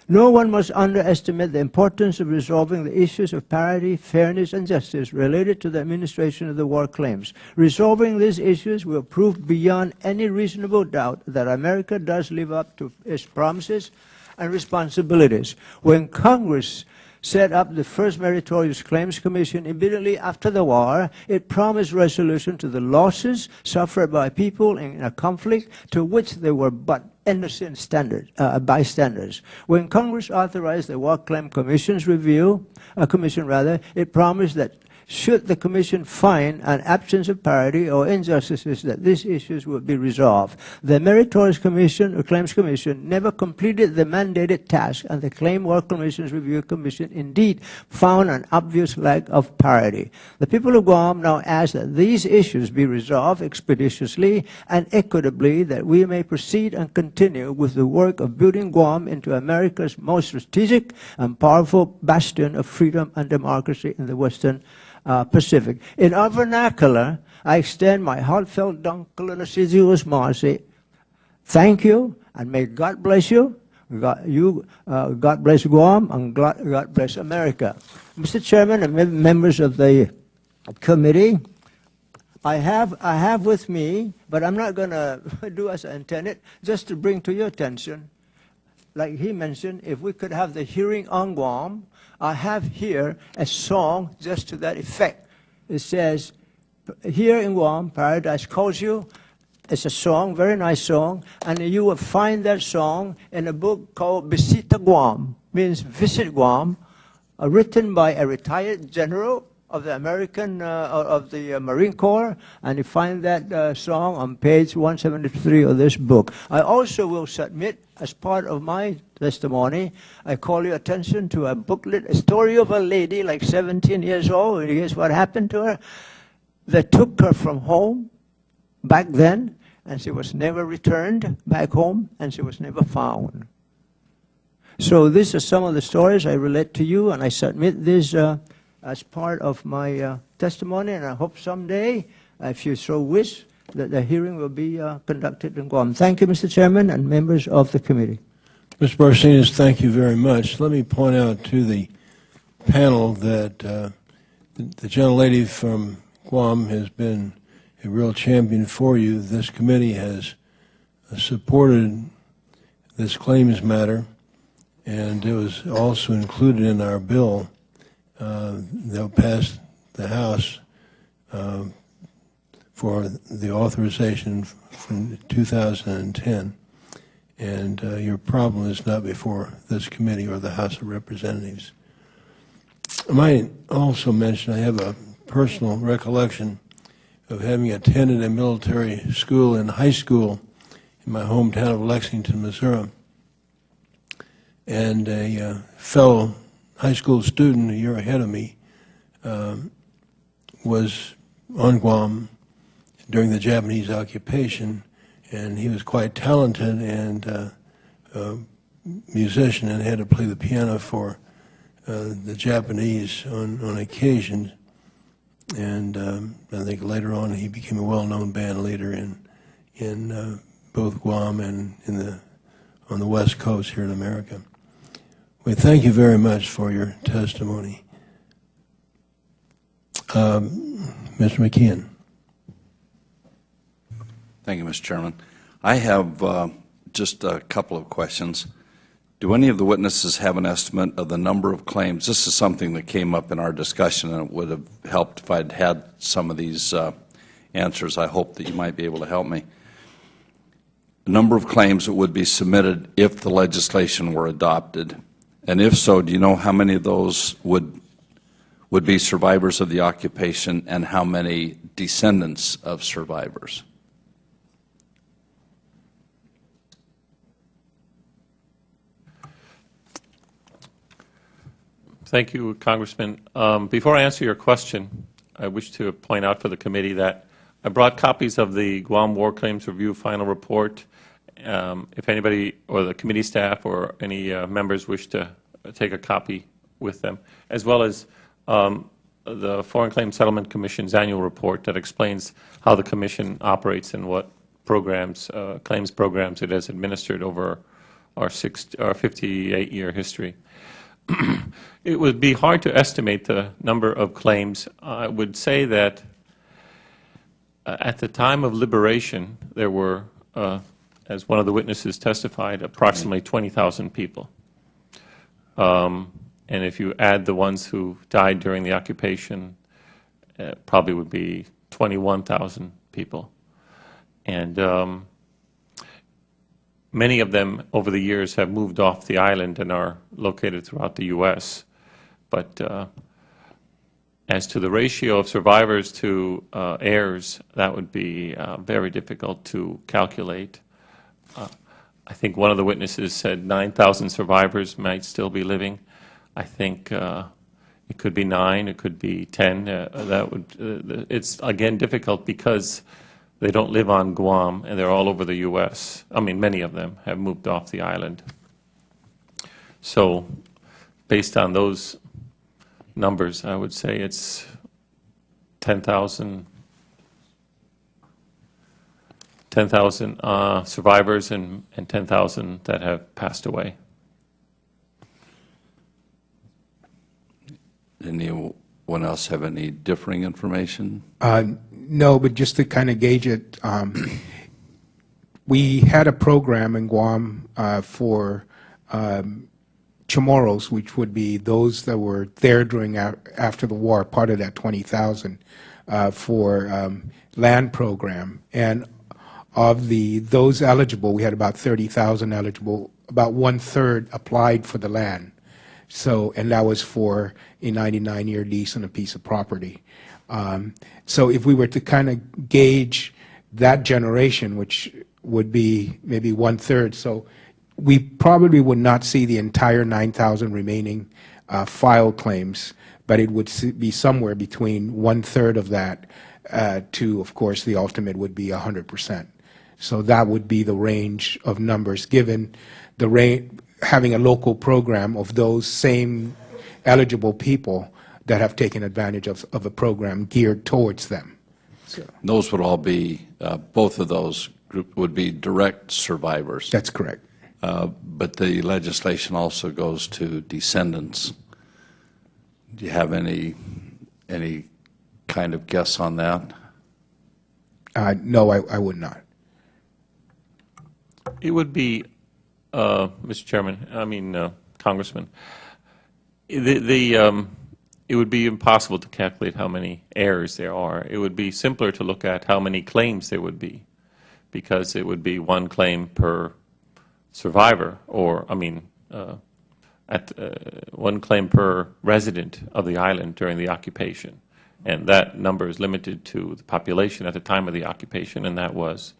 no one must underestimate the importance of resolving the issues of parity, fairness, and justice related to the administration of the war claims. Resolving these issues will prove beyond any reasonable doubt that America does live up to its promises and responsibilities. When Congress set up the first Meritorious Claims Commission immediately after the war, it promised resolution to the losses suffered by people in a conflict to which they were but innocent bystanders. When Congress authorized the War Claim Commission's it promised that should the Commission find an absence of parity or injustices, that these issues would be resolved. The Meritorious Claims Commission never completed the mandated task, and the Claim War Commission's Review Commission indeed found an obvious lack of parity. The people of Guam now ask that these issues be resolved expeditiously and equitably, that we may proceed and continue with the work of building Guam into America's most strategic and powerful bastion of freedom and democracy in the Western Pacific. In our vernacular, I extend my heartfelt dunkle and assiduous mercy. Thank you, and may God bless you. God bless Guam, and God bless America. Mr. Chairman and members of the committee, I have with me, but I'm not going to do as I intended, just to bring to your attention, like he mentioned, if we could have the hearing on Guam. I have here a song just to that effect. It says, here in Guam, Paradise Calls You. It's a song, very nice song, and you will find that song in a book called Bisita Guam, means Visit Guam, written by a retired general of the of the Marine Corps, and you find that song on page 173 of this book. I also will submit, as part of my testimony, I call your attention to a booklet, a story of a lady like 17 years old, and here's what happened to her. They took her from home back then, and she was never returned back home, and she was never found. So these are some of the stories I relate to you, and I submit this as part of my testimony, and I hope someday, if you so wish, that the hearing will be conducted in Guam. Thank you, Mr. Chairman, and members of the committee. Mr. Barcinas, thank you very much. Let me point out to the panel that the gentlelady from Guam has been a real champion for you. This committee has supported this claims matter, and it was also included in our bill that passed the House for the authorization from 2010. And your problem is not before this committee or the House of Representatives. I might also mention I have a personal recollection of having attended a military school in high school in my hometown of Lexington, Missouri. And a fellow high school student a year ahead of me was on Guam during the Japanese occupation, and he was quite talented and a musician and had to play the piano for the Japanese on occasion. And I think later on he became a well-known band leader in both Guam and on the West Coast here in America. We thank you very much for your testimony. Mr. McKeon. Thank you, Mr. Chairman. I have just a couple of questions. Do any of the witnesses have an estimate of the number of claims? This is something that came up in our discussion, and it would have helped if I'd had some of these answers. I hope that you might be able to help me. The number of claims that would be submitted if the legislation were adopted, and if so, do you know how many of those would be survivors of the occupation and how many descendants of survivors? Thank you, Congressman. Before I answer your question, I wish to point out for the committee that I brought copies of the Guam War Claims Review final report. If anybody or the committee staff or any members wish to take a copy with them, as well as the Foreign Claims Settlement Commission's annual report that explains how the Commission operates and what programs, claims programs it has administered over our 58-year history. It would be hard to estimate the number of claims. I would say that at the time of liberation, there were, as one of the witnesses testified, approximately 20,000 people. And if you add the ones who died during the occupation, probably would be 21,000 people. And many of them over the years have moved off the island and are located throughout the U.S. But as to the ratio of survivors to heirs, that would be very difficult to calculate. I think one of the witnesses said 9,000 survivors might still be living. I think it could be 9, it could be 10. It's, again, difficult because they don't live on Guam, and they're all over the U.S. I mean, many of them have moved off the island. So based on those numbers, I would say it's 10,000 survivors and 10,000 that have passed away. Anyone else have any differing information? No, but just to kind of gauge it, we had a program in Guam for Chamorros, which would be those that were there during after the war, part of that 20,000 for land program. And of those eligible, we had about 30,000 eligible. About 1/3 applied for the land. So, and that was for a 99-year lease on a piece of property. So if we were to kind of gauge that generation, which would be maybe 1/3, so we probably would not see the entire 9,000 remaining file claims, but it would be somewhere between 1/3 of that to, of course, the ultimate would be 100%. So that would be the range of numbers, given the having a local program of those same eligible people that have taken advantage of a program geared towards them. So Those would all be, both of those would be direct survivors. that's correct. But the legislation also goes to descendants. Do you have any kind of guess on that? No, I would not. It would be, Mr. Chairman, Congressman, it would be impossible to calculate how many heirs there are. It would be simpler to look at how many claims there would be, because it would be one claim per survivor, or, one claim per resident of the island during the occupation. And that number is limited to the population at the time of the occupation, and that was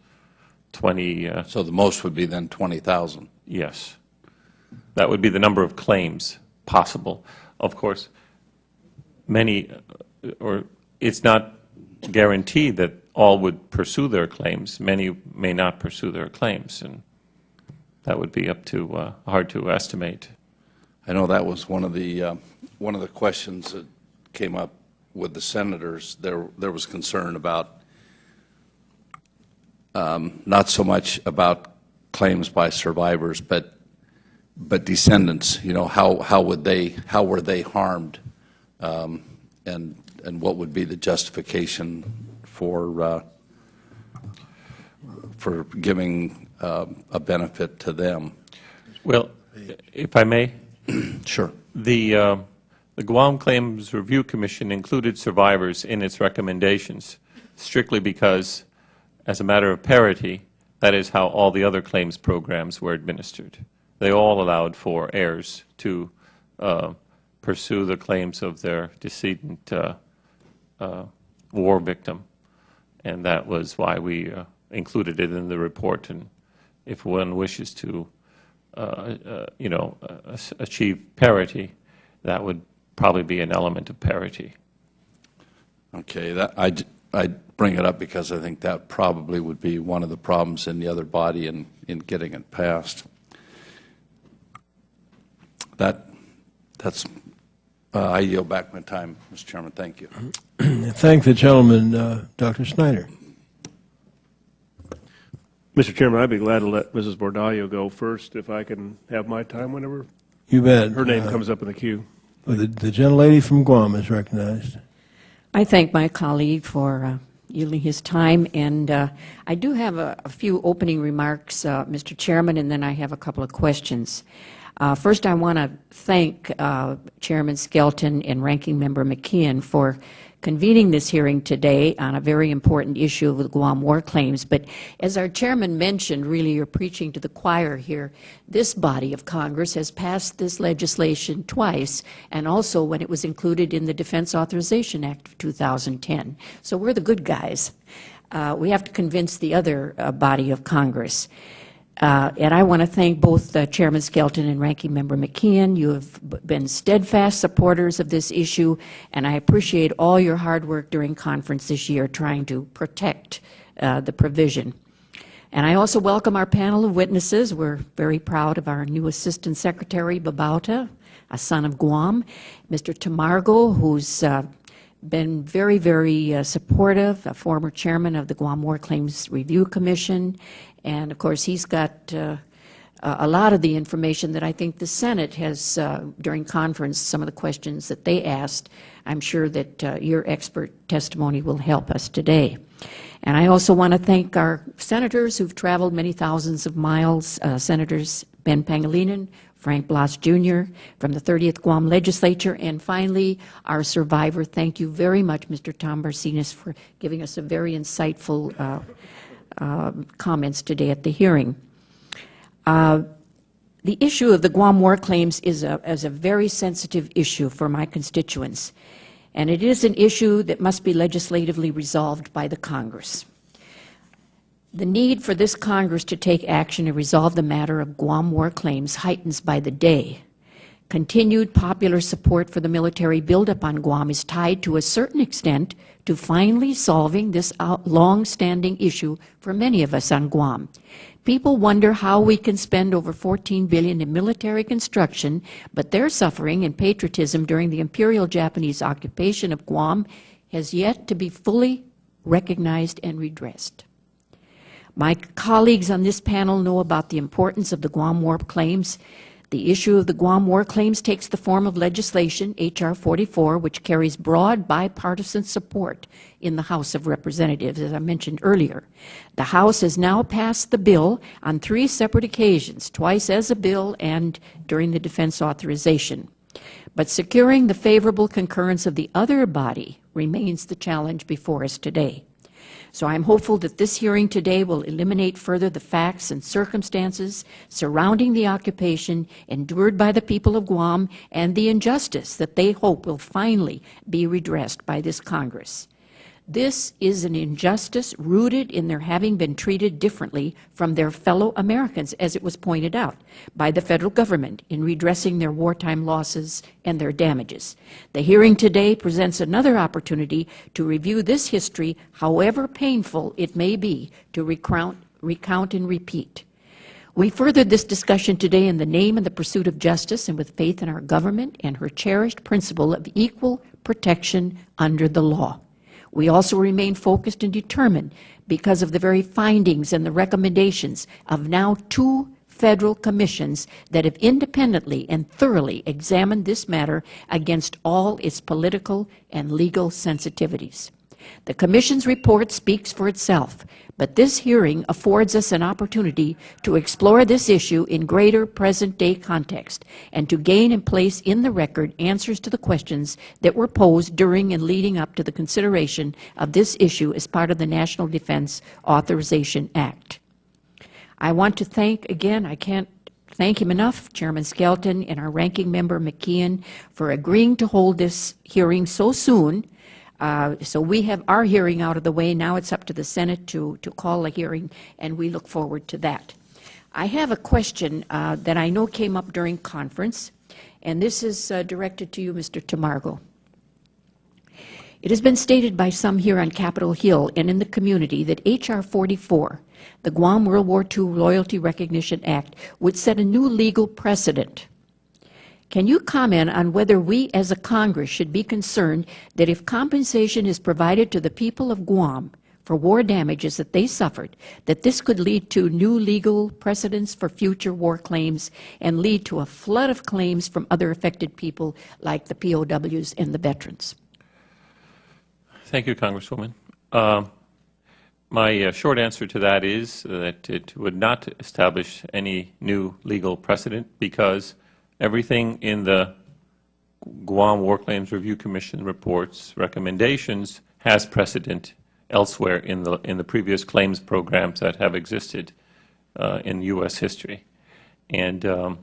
20. So the most would be then 20,000. Yes. That would be the number of claims possible. Of course, it's not guaranteed that all would pursue their claims. Many may not pursue their claims, and that would be up to hard to estimate. I know that was one of the questions that came up with the senators. There was concern about not so much about claims by survivors, but descendants. You know, how were they harmed, and what would be the justification for giving a benefit to them? Well, if I may, Sure. the Guam Claims Review Commission included survivors in its recommendations strictly because, as a matter of parity, that is how all the other claims programs were administered. They all allowed for heirs to pursue the claims of their decedent war victim, and that was why we included it in the report. And if one wishes to, achieve parity, that would probably be an element of parity. Okay, I bring it up because I think that probably would be one of the problems in the other body in getting it passed. I yield back my time, Mr. Chairman. Thank you. Thank the gentleman, Dr. Snyder. Mr. Chairman, I'd be glad to let Mrs. Bordallo go first if I can have my time whenever You bet. her name comes up in the queue. The gentlelady from Guam is recognized. I thank my colleague for yielding his time, and I do have a few opening remarks, Mr. Chairman, and then I have a couple of questions. First, I want to thank Chairman Skelton and Ranking Member McKeon for convening this hearing today on a very important issue of the Guam war claims. But as our chairman mentioned, really you're preaching to the choir here. This body of Congress has passed this legislation twice, and also when it was included in the Defense Authorization Act of 2010. So we're the good guys. We have to convince the other body of Congress. And I want to thank both Chairman Skelton and Ranking Member McKeon. You have been steadfast supporters of this issue, and I appreciate all your hard work during conference this year trying to protect the provision. And I also welcome our panel of witnesses. We're very proud of our new Assistant Secretary Babauta, a son of Guam, Mr. Tamargo, who's been very, very supportive, a former chairman of the Guam War Claims Review Commission, and of course he's got a lot of the information that I think the Senate has, during conference, some of the questions that they asked. I'm sure that your expert testimony will help us today. And I also want to thank our senators who've traveled many thousands of miles, Senators Ben Pangelinan, Frank Blas, Jr. from the 30th Guam Legislature, and finally, our survivor. Thank you very much, Mr. Tom Barcinas, for giving us a very insightful comments today at the hearing. The issue of the Guam war claims is a very sensitive issue for my constituents, and it is an issue that must be legislatively resolved by the Congress. The need for this Congress to take action to resolve the matter of Guam war claims heightens by the day. Continued popular support for the military buildup on Guam is tied to a certain extent to finally solving this long-standing issue for many of us on Guam. People wonder how we can spend over $14 billion in military construction, but their suffering and patriotism during the Imperial Japanese occupation of Guam has yet to be fully recognized and redressed. My colleagues on this panel know about the importance of the Guam war claims. The issue of the Guam war claims takes the form of legislation, H.R. 44, which carries broad bipartisan support in the House of Representatives, as I mentioned earlier. The House has now passed the bill on 3 separate occasions, twice as a bill and during the defense authorization. But securing the favorable concurrence of the other body remains the challenge before us today. So I'm hopeful that this hearing today will eliminate further the facts and circumstances surrounding the occupation endured by the people of Guam and the injustice that they hope will finally be redressed by this Congress. This is an injustice rooted in their having been treated differently from their fellow Americans, as it was pointed out, by the federal government in redressing their wartime losses and their damages. The hearing today presents another opportunity to review this history, however painful it may be to recount and repeat. We furthered this discussion today in the name and the pursuit of justice and with faith in our government and her cherished principle of equal protection under the law. We also remain focused and determined because of the very findings and the recommendations of now 2 federal commissions that have independently and thoroughly examined this matter against all its political and legal sensitivities. The Commission's report speaks for itself, but this hearing affords us an opportunity to explore this issue in greater present-day context and to gain and place in the record answers to the questions that were posed during and leading up to the consideration of this issue as part of the National Defense Authorization Act. I want to thank, again, I can't thank him enough, Chairman Skelton and our ranking member McKeon for agreeing to hold this hearing so soon. So we have our hearing out of the way. Now it's up to the Senate to call a hearing, and we look forward to that. I have a question that I know came up during conference, and this is directed to you, Mr. Tamargo. It has been stated by some here on Capitol Hill and in the community that H.R. 44, the Guam World War II Loyalty Recognition Act, would set a new legal precedent. Can you comment on whether we as a Congress should be concerned that if compensation is provided to the people of Guam for war damages that they suffered, that this could lead to new legal precedents for future war claims and lead to a flood of claims from other affected people like the POWs and the veterans? Thank you, Congresswoman. My short answer to that is that it would not establish any new legal precedent because everything in the Guam War Claims Review Commission report's recommendations has precedent elsewhere in the previous claims programs that have existed in U.S. history. And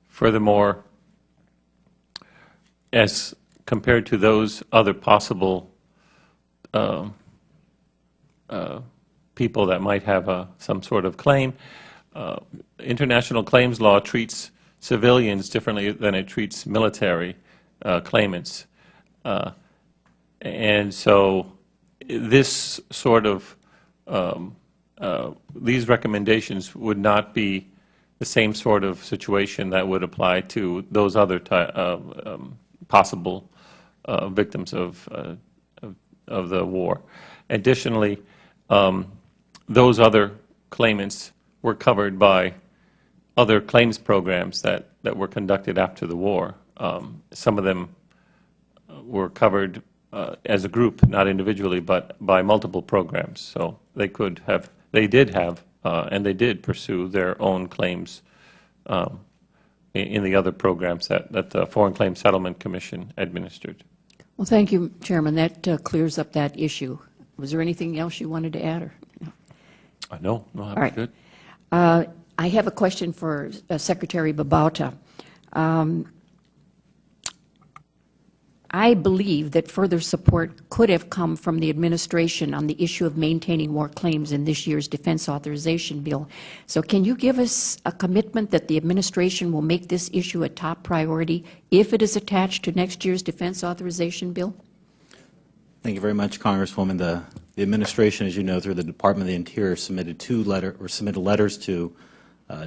furthermore, as compared to those other possible people that might have some sort of claim, international claims law treats civilians differently than it treats military claimants. And so this sort of, these recommendations would not be the same sort of situation that would apply to those other possible victims of the war. Additionally, those other claimants were covered by other claims programs that were conducted after the war. Some of them were covered as a group, not individually, but by multiple programs. So they could have, they did have, and they did pursue their own claims in the other programs that the Foreign Claims Settlement Commission administered. Well, thank you, Chairman. That clears up that issue. Was there anything else you wanted to add? Or no? No, that was right. good. I have a question for Secretary Babauta. I believe that further support could have come from the administration on the issue of maintaining war claims in this year's defense authorization bill. So can you give us a commitment that the administration will make this issue a top priority if it is attached to next year's defense authorization bill? Thank you very much, Congresswoman. The administration, as you know, through the Department of the Interior, submitted letters to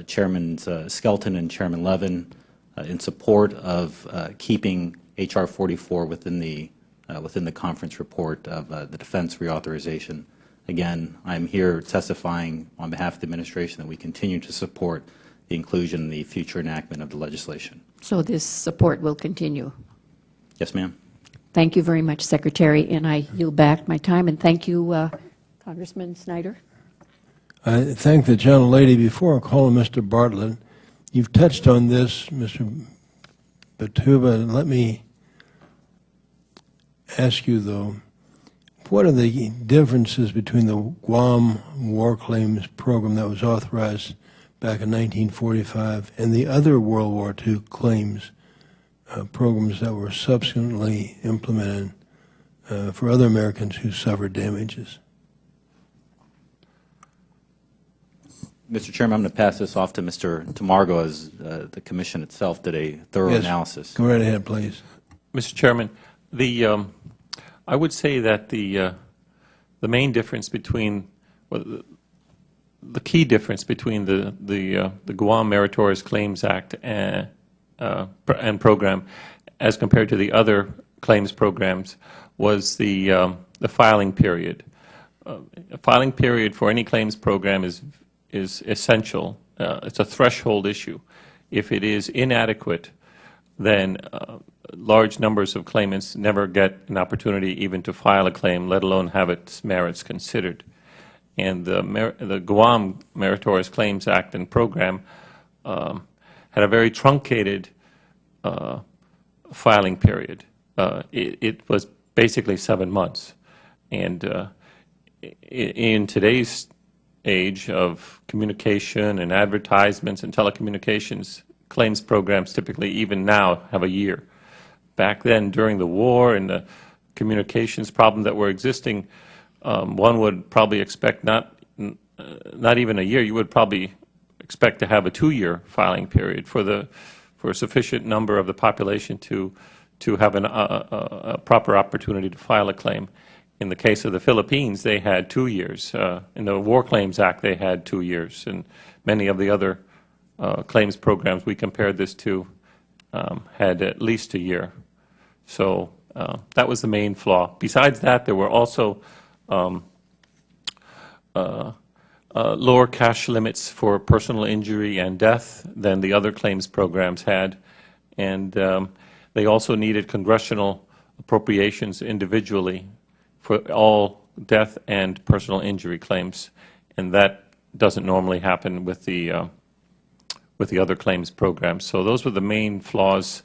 Chairman Skelton and Chairman Levin in support of keeping H.R. 44 within the conference report of the defense reauthorization. Again, I'm here testifying on behalf of the administration that we continue to support the inclusion in the future enactment of the legislation. So this support will continue. Yes, ma'am. Thank you very much, Secretary, and I yield back my time. And thank you, Congressman Snyder. I thank the gentlelady. Before I call Mr. Bartlett, you've touched on this, Mr. Batuba. Let me ask you, though, what are the differences between the Guam War Claims Program that was authorized back in 1945 and the other World War II claims programs that were subsequently implemented for other Americans who suffered damages? Mr. Chairman, I'm going to pass this off to Mr. Tamargo as the Commission itself did a thorough analysis. Go right ahead, please. Mr. Chairman, I would say that the main difference between, well, the key difference between the Guam Meritorious Claims Act and program as compared to the other claims programs was the filing period. A filing period for any claims program is essential. It's a threshold issue. If it is inadequate, then large numbers of claimants never get an opportunity even to file a claim, let alone have its merits considered. And the Guam Meritorious Claims Act and program had a very truncated filing period. It was basically 7 months. And in today's age of communication and advertisements and telecommunications, claims programs typically even now have a year. Back then, during the war and the communications problem that were existing, one would probably expect not even a year. You would probably expect to have a 2-year filing period for a sufficient number of the population to have a proper opportunity to file a claim. In the case of the Philippines, they had 2 years. In the War Claims Act, they had 2 years. And many of the other claims programs we compared this to had at least a year. So that was the main flaw. Besides that, there were also lower cash limits for personal injury and death than the other claims programs had. And they also needed congressional appropriations individually for all death and personal injury claims. And that doesn't normally happen with the other claims programs. So those were the main flaws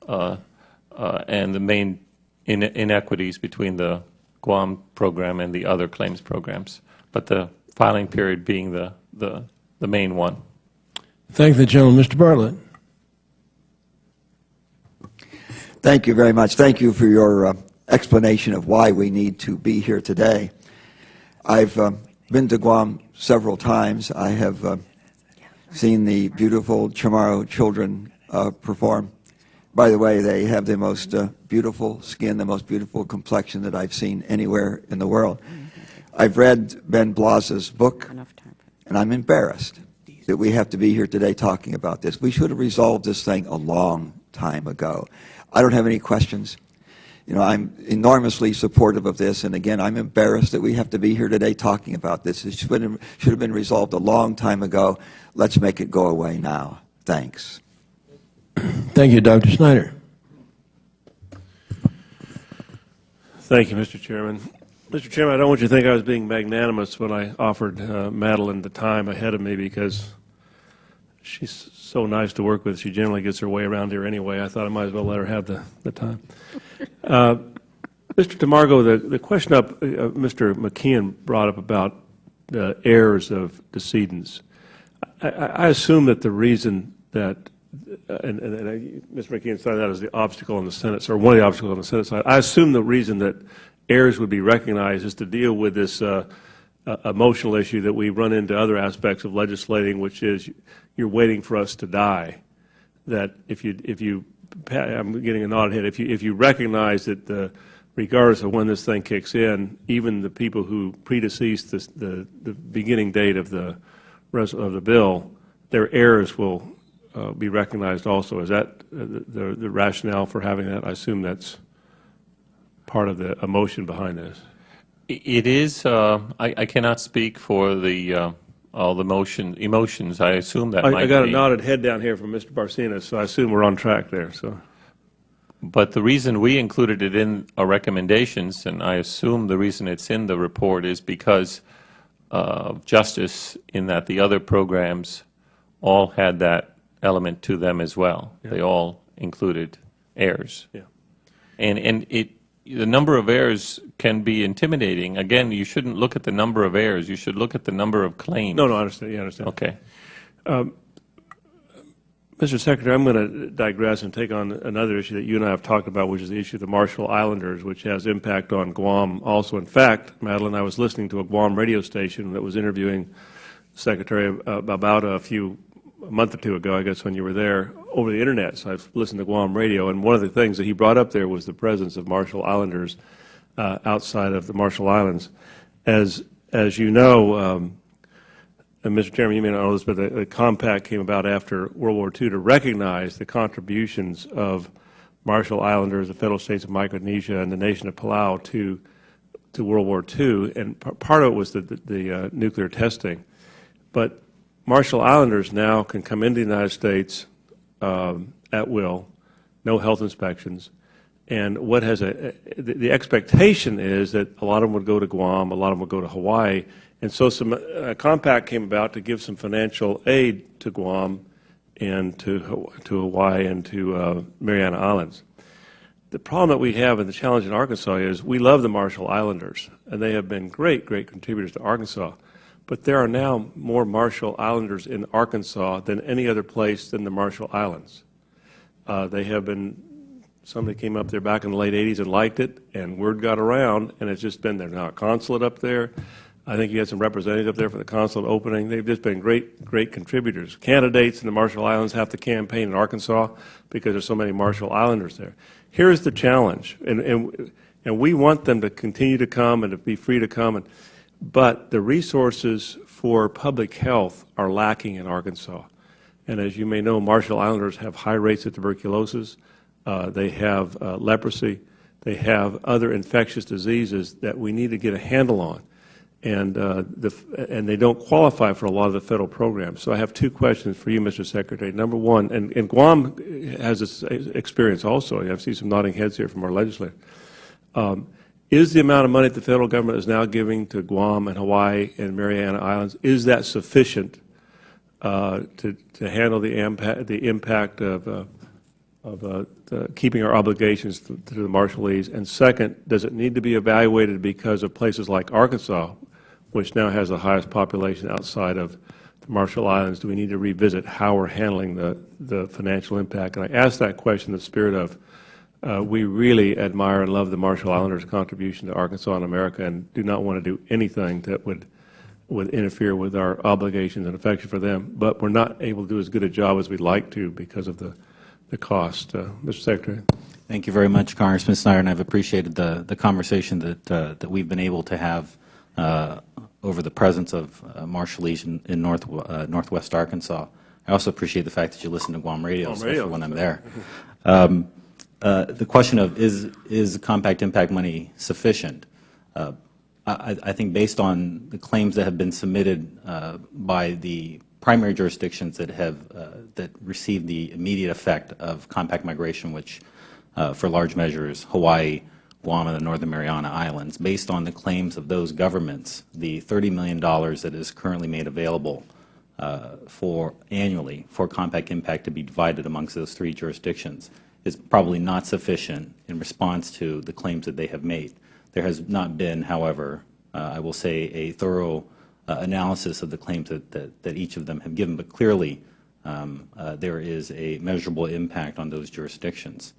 and the main inequities between the Guam program and the other claims programs, but the filing period being the main one. Thank the gentleman. Mr. Bartlett. Thank you very much. Thank you for your explanation of why we need to be here today. I've been to Guam several times. I have seen the beautiful Chamorro children perform. By the way, they have the most beautiful skin, the most beautiful complexion that I've seen anywhere in the world. I've read Ben Blas's book, and I'm embarrassed that we have to be here today talking about this. We should have resolved this thing a long time ago. I don't have any questions. You know, I'm enormously supportive of this, and again, I'm embarrassed that we have to be here today talking about this. It should have been resolved a long time ago. Let's make it go away now. Thanks. Thank you, Dr. Snyder. Thank you, Mr. Chairman. Mr. Chairman, I don't want you to think I was being magnanimous when I offered Madeline the time ahead of me because she's so nice to work with. She generally gets her way around here anyway. I thought I might as well let her have the time. Mr. Tamargo, the question Mr. McKeon brought up about the heirs of decedents, I assume that the reason that, and Mr. McKeon cited that as the obstacle on the Senate, or one of the obstacles on the Senate side, I assume the reason that errors would be recognized is to deal with this emotional issue that we run into other aspects of legislating, which is you're waiting for us to die. That if you I'm getting a nod head, if you recognize that regardless of when this thing kicks in, even the people who predeceased the beginning date of the bill, their errors will be recognized also. Is that the rationale for having that? I assume that's part of the emotion behind this. It is. I cannot speak for all the emotions. I assume that might I got be. a nodded head down here from Mr. Barcinas, so I assume we're on track there. So. But the reason we included it in our recommendations, and I assume the reason it's in the report, is because of justice, in that the other programs all had that element to them as well. Yeah. They all included errors. Yeah. And the number of errors can be intimidating. Again, you shouldn't look at the number of errors. You should look at the number of claims. No, I understand. Yeah, I understand. Okay. Mr. Secretary, I'm going to digress and take on another issue that you and I have talked about, which is the issue of the Marshall Islanders, which has impact on Guam also. In fact, Madeline, I was listening to a Guam radio station that was interviewing Secretary Babauta a month or two ago, I guess, when you were there, over the Internet. So I've listened to Guam radio, and one of the things that he brought up there was the presence of Marshall Islanders outside of the Marshall Islands. As you know, and Mr. Chairman, you may not know this, but the compact came about after World War II to recognize the contributions of Marshall Islanders, the federal states of Micronesia, and the nation of Palau to World War II. And part of it was the nuclear testing. But Marshall Islanders now can come into the United States at will, no health inspections. And the expectation is that a lot of them would go to Guam, a lot of them would go to Hawaii. And so a compact came about to give some financial aid to Guam and to Hawaii and to Mariana Islands. The problem that we have and the challenge in Arkansas is we love the Marshall Islanders, and they have been great contributors to Arkansas. But there are now more Marshall Islanders in Arkansas than any other place than the Marshall Islands. They have been, somebody came up there back in the late 80s and liked it, and word got around, and it's just been there. Now a consulate up there. I think you had some representatives up there for the consulate opening. They've just been great contributors. Candidates in the Marshall Islands have to campaign in Arkansas because there's so many Marshall Islanders there. Here's the challenge, and we want them to continue to come and to be free to come, but the resources for public health are lacking in Arkansas. And as you may know, Marshall Islanders have high rates of tuberculosis. They have leprosy. They have other infectious diseases that we need to get a handle on. And they don't qualify for a lot of the federal programs. So I have two questions for you, Mr. Secretary. Number one, and Guam has this experience also. I see some nodding heads here from our legislature. Is the amount of money that the federal government is now giving to Guam and Hawaii and Mariana Islands, is that sufficient to handle the impact of keeping our obligations to the Marshallese? And second, does it need to be evaluated because of places like Arkansas, which now has the highest population outside of the Marshall Islands? Do we need to revisit how we're handling the financial impact? And I ask that question in the spirit of we really admire and love the Marshall Islanders' contribution to Arkansas and America, and do not want to do anything that would interfere with our obligations and affection for them. But we're not able to do as good a job as we'd like to because of the cost. Mr. Secretary. Thank you very much, Congressman Snyder, and I've appreciated the conversation that we've been able to have over the presence of Marshallese in northwest Arkansas. I also appreciate the fact that you listen to Guam radio, especially when I'm there. The question of is compact impact money sufficient? I think based on the claims that have been submitted by the primary jurisdictions that receive the immediate effect of compact migration, which for large measure is Hawaii, Guam, and the Northern Mariana Islands. Based on the claims of those governments, the $30 million that is currently made available annually for compact impact to be divided amongst those three jurisdictions is probably not sufficient in response to the claims that they have made. There has not been, however, I will say, a thorough analysis of the claims that each of them have given, but clearly there is a measurable impact on those jurisdictions.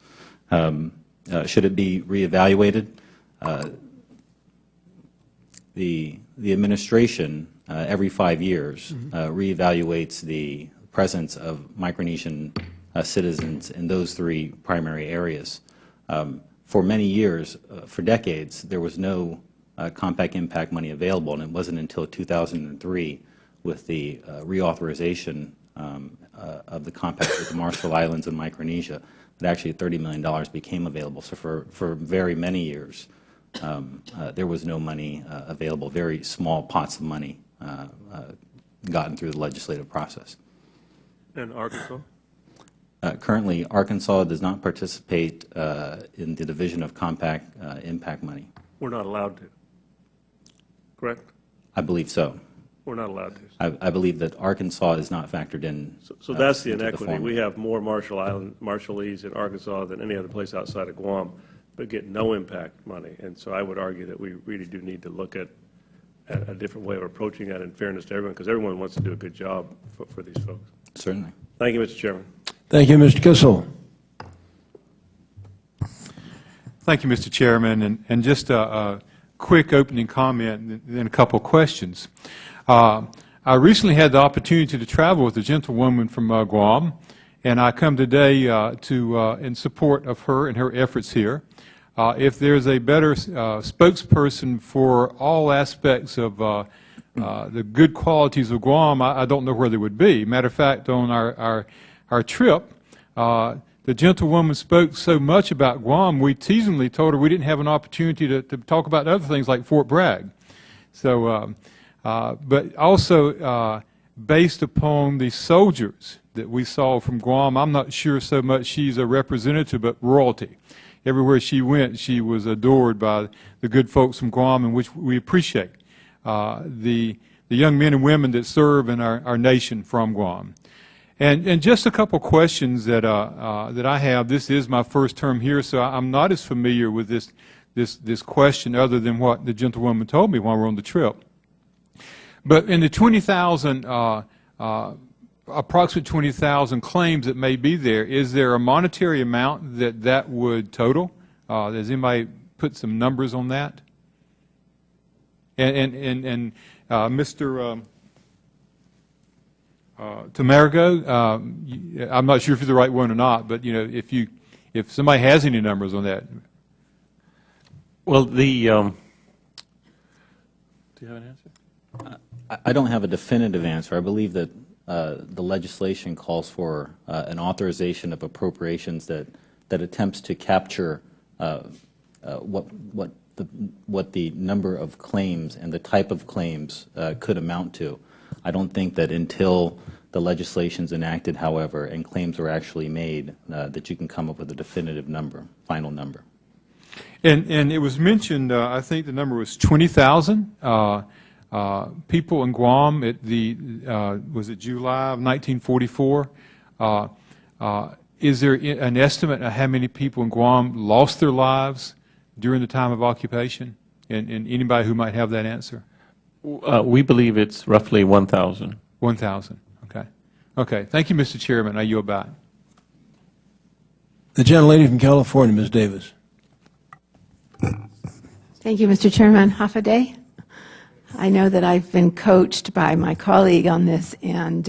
Should it be reevaluated? The administration every 5 years reevaluates the presence of Micronesian citizens in those three primary areas. For many years, for decades, there was no compact impact money available, and it wasn't until 2003 with the reauthorization of the compact with the Marshall Islands and Micronesia that actually $30 million became available. So for very many years, there was no money available, very small pots of money gotten through the legislative process. And Arkansas? Currently, Arkansas does not participate in the division of compact impact money. We're not allowed to, correct? I believe so. We're not allowed to. I believe that Arkansas is not factored in. So that's the into inequity. formula. We have more Marshallese in Arkansas than any other place outside of Guam, but get no impact money. And so I would argue that we really do need to look at a different way of approaching that in fairness to everyone, because everyone wants to do a good job for these folks. Certainly. Thank you, Mr. Chairman. Thank you, Mr. Kissel. Thank you, Mr. Chairman. And just a quick opening comment and then a couple of questions. I recently had the opportunity to travel with a gentlewoman from Guam, and I come today in support of her and her efforts here. If there's a better spokesperson for all aspects of the good qualities of Guam, I don't know where they would be. Matter of fact, on our trip, the gentlewoman spoke so much about Guam, we teasingly told her we didn't have an opportunity to talk about other things like Fort Bragg. So, but also based upon the soldiers that we saw from Guam, I'm not sure so much she's a representative, but royalty. Everywhere she went, she was adored by the good folks from Guam, and which we appreciate. The young men and women that serve in our nation from Guam. And just a couple questions that I have. This is my first term here, so I'm not as familiar with this question other than what the gentlewoman told me while we were on the trip. But in the 20,000, approximately 20,000 claims that may be there, is there a monetary amount that would total? Does anybody put some numbers on that? And Mr. Tamargo, I'm not sure if you're the right one or not, but you know, if somebody has any numbers on that. Well, do you have an answer? I don't have a definitive answer. I believe that the legislation calls for an authorization of appropriations that attempts to capture what the number of claims and the type of claims could amount to. I don't think that until the legislation is enacted, however, and claims are actually made, that you can come up with a definitive number, final number. And it was mentioned, I think the number was 20,000 people in Guam at was it July of 1944? Is there an estimate of how many people in Guam lost their lives during the time of occupation? And anybody who might have that answer? We believe it's roughly 1,000. 1,000, okay. Okay, thank you, Mr. Chairman. I yield back. The gentlelady from California, Ms. Davis. Thank you, Mr. Chairman. Half a day. I know that I've been coached by my colleague on this, and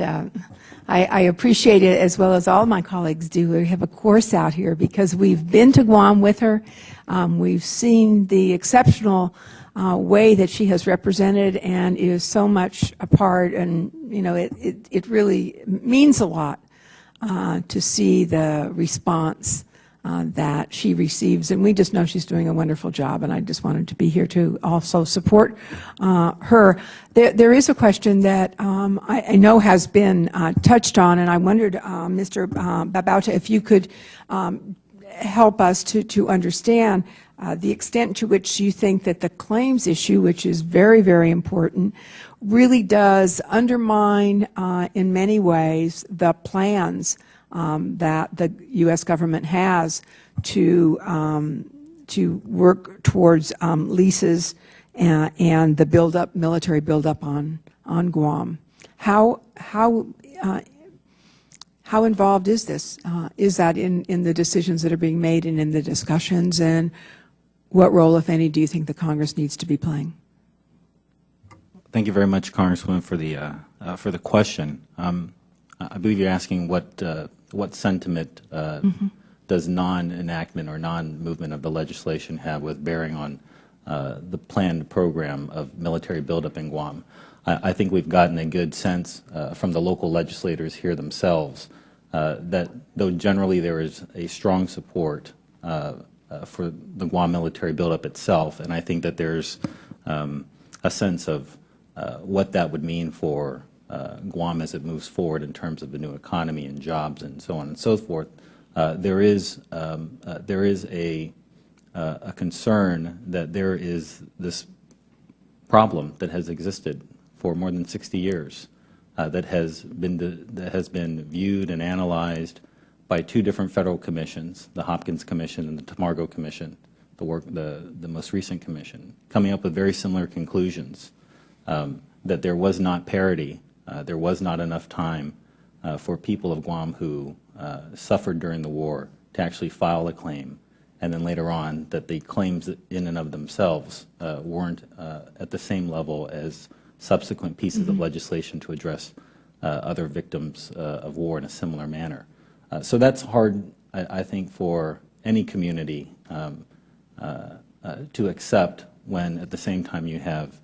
I appreciate it as well as all my colleagues do. We have a course out here because we've been to Guam with her. We've seen the exceptional way that she has represented and is so much a part, and you know, it really means a lot to see the response that she receives, and we just know she's doing a wonderful job, and I just wanted to be here to also support her. There is a question that I know has been touched on, and I wondered, Mr. Babauta, if you could help us to understand the extent to which you think that the claims issue, which is very, very important, really does undermine in many ways the plans that the U.S. government has to work towards leases and the buildup, military buildup on Guam. How involved is this? Is that in the decisions that are being made and in the discussions? And what role, if any, do you think the Congress needs to be playing? Thank you very much, Congresswoman, for the question. I believe you're asking what sentiment does non-enactment or non-movement of the legislation have with bearing on the planned program of military buildup in Guam. I think we've gotten a good sense from the local legislators here themselves that though generally there is a strong support for the Guam military buildup itself, and I think that there's a sense of what that would mean for Guam as it moves forward in terms of the new economy and jobs and so on and so forth. There is a concern that there is this problem that has existed for more than 60 years that has been viewed and analyzed by two different federal commissions, the Hopkins Commission and the Tamargo Commission, the most recent commission, coming up with very similar conclusions, that there was not parity, there was not enough time for people of Guam who suffered during the war to actually file a claim, and then later on that the claims in and of themselves weren't at the same level as subsequent pieces of legislation to address other victims of war in a similar manner. So that's hard, I think, for any community to accept when at the same time you have,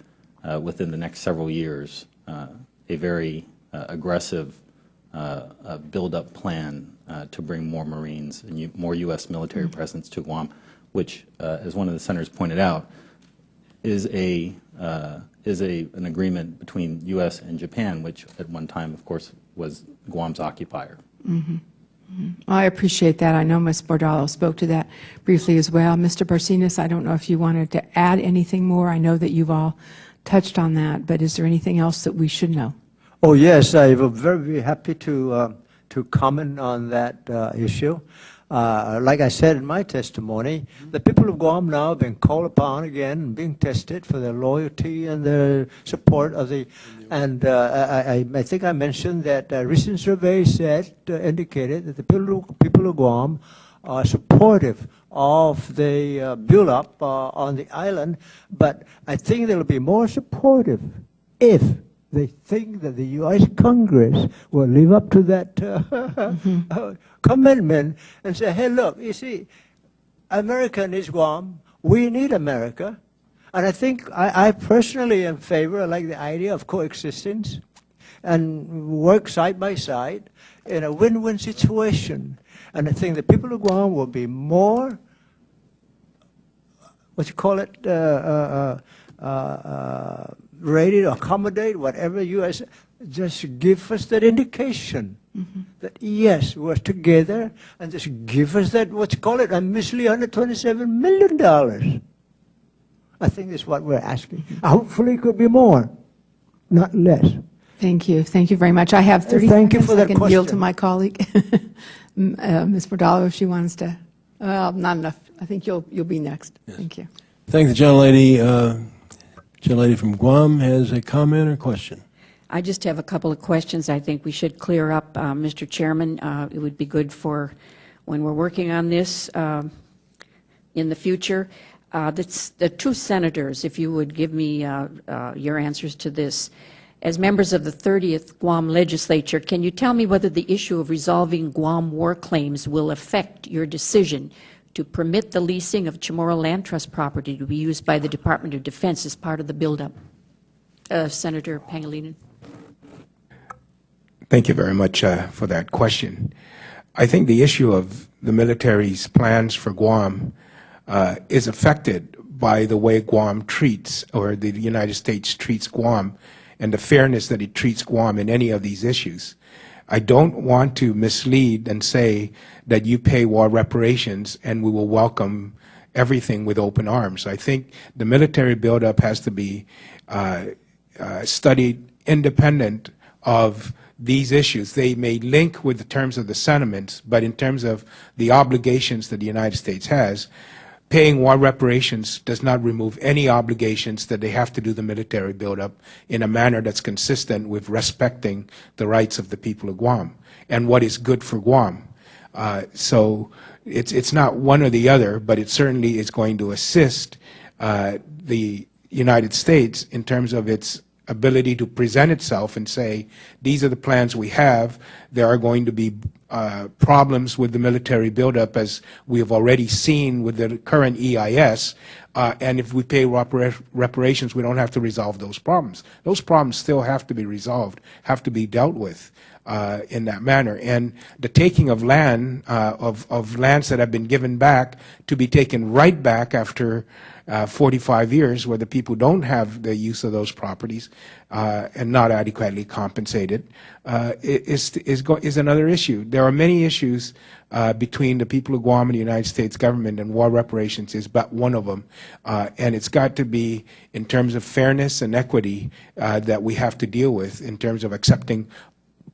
within the next several years, a very aggressive build-up plan to bring more Marines and more U.S. military presence to Guam, which, as one of the senators pointed out, is an agreement between U.S. and Japan, which at one time, of course, was Guam's occupier. I appreciate that. I know Ms. Bordallo spoke to that briefly as well. Mr. Barcinas, I don't know if you wanted to add anything more. I know that you've all touched on that, but is there anything else that we should know? Oh, yes, I would very happy to comment on that issue. Like I said in my testimony, the people of Guam now have been called upon again, being tested for their loyalty and their support of the, and I think I mentioned that a recent survey indicated that the people of Guam are supportive of the build-up on the island, but I think they'll be more supportive if they think that the U.S. Congress will live up to that commitment and say, hey, look, you see, America needs Guam. We need America. And I think I personally am in favor. I like the idea of coexistence and work side by side in a win-win situation. And I think the people of Guam will be more, ready to accommodate whatever U.S. just give us that indication that yes, we're together, and just give us that a measly $127 million. I think that's what we're asking. Hopefully, it could be more, not less. Thank you. Thank you very much. I have 30 Thank you seconds. for that I can yield question. to my colleague, Ms. Bordallo, if she wants to. Not enough. I think you'll be next. Yes. Thank you. Thank the gentlelady. Gentlelady from Guam has a comment or question. I just have a couple of questions I think we should clear up, Mr. Chairman. It would be good for when we're working on this in the future. The two senators, if you would give me your answers to this. As members of the 30th Guam Legislature, can you tell me whether the issue of resolving Guam war claims will affect your decision to permit the leasing of Chamorro Land Trust property to be used by the Department of Defense as part of the buildup? Senator Pangelinan. Thank you very much for that question. I think the issue of the military's plans for Guam is affected by the way Guam treats, or the United States treats Guam, and the fairness that it treats Guam in any of these issues. I don't want to mislead and say that you pay war reparations and we will welcome everything with open arms. I think the military buildup has to be studied independent of these issues. They may link with the terms of the sentiments, but in terms of the obligations that the United States has, paying war reparations does not remove any obligations that they have to do the military buildup in a manner that's consistent with respecting the rights of the people of Guam and what is good for Guam. So it's not one or the other, but it certainly is going to assist the United States in terms of its ability to present itself and say, these are the plans we have. There are going to be problems with the military buildup, as we have already seen with the current EIS, and if we pay reparations, we don't have to resolve those problems. Those problems still have to be resolved, have to be dealt with in that manner. And the taking of land, of lands that have been given back, to be taken right back after 45 years, where the people don't have the use of those properties and not adequately compensated, is another issue. There are many issues between the people of Guam and the United States government, and war reparations is but one of them. And it's got to be, in terms of fairness and equity, that we have to deal with in terms of accepting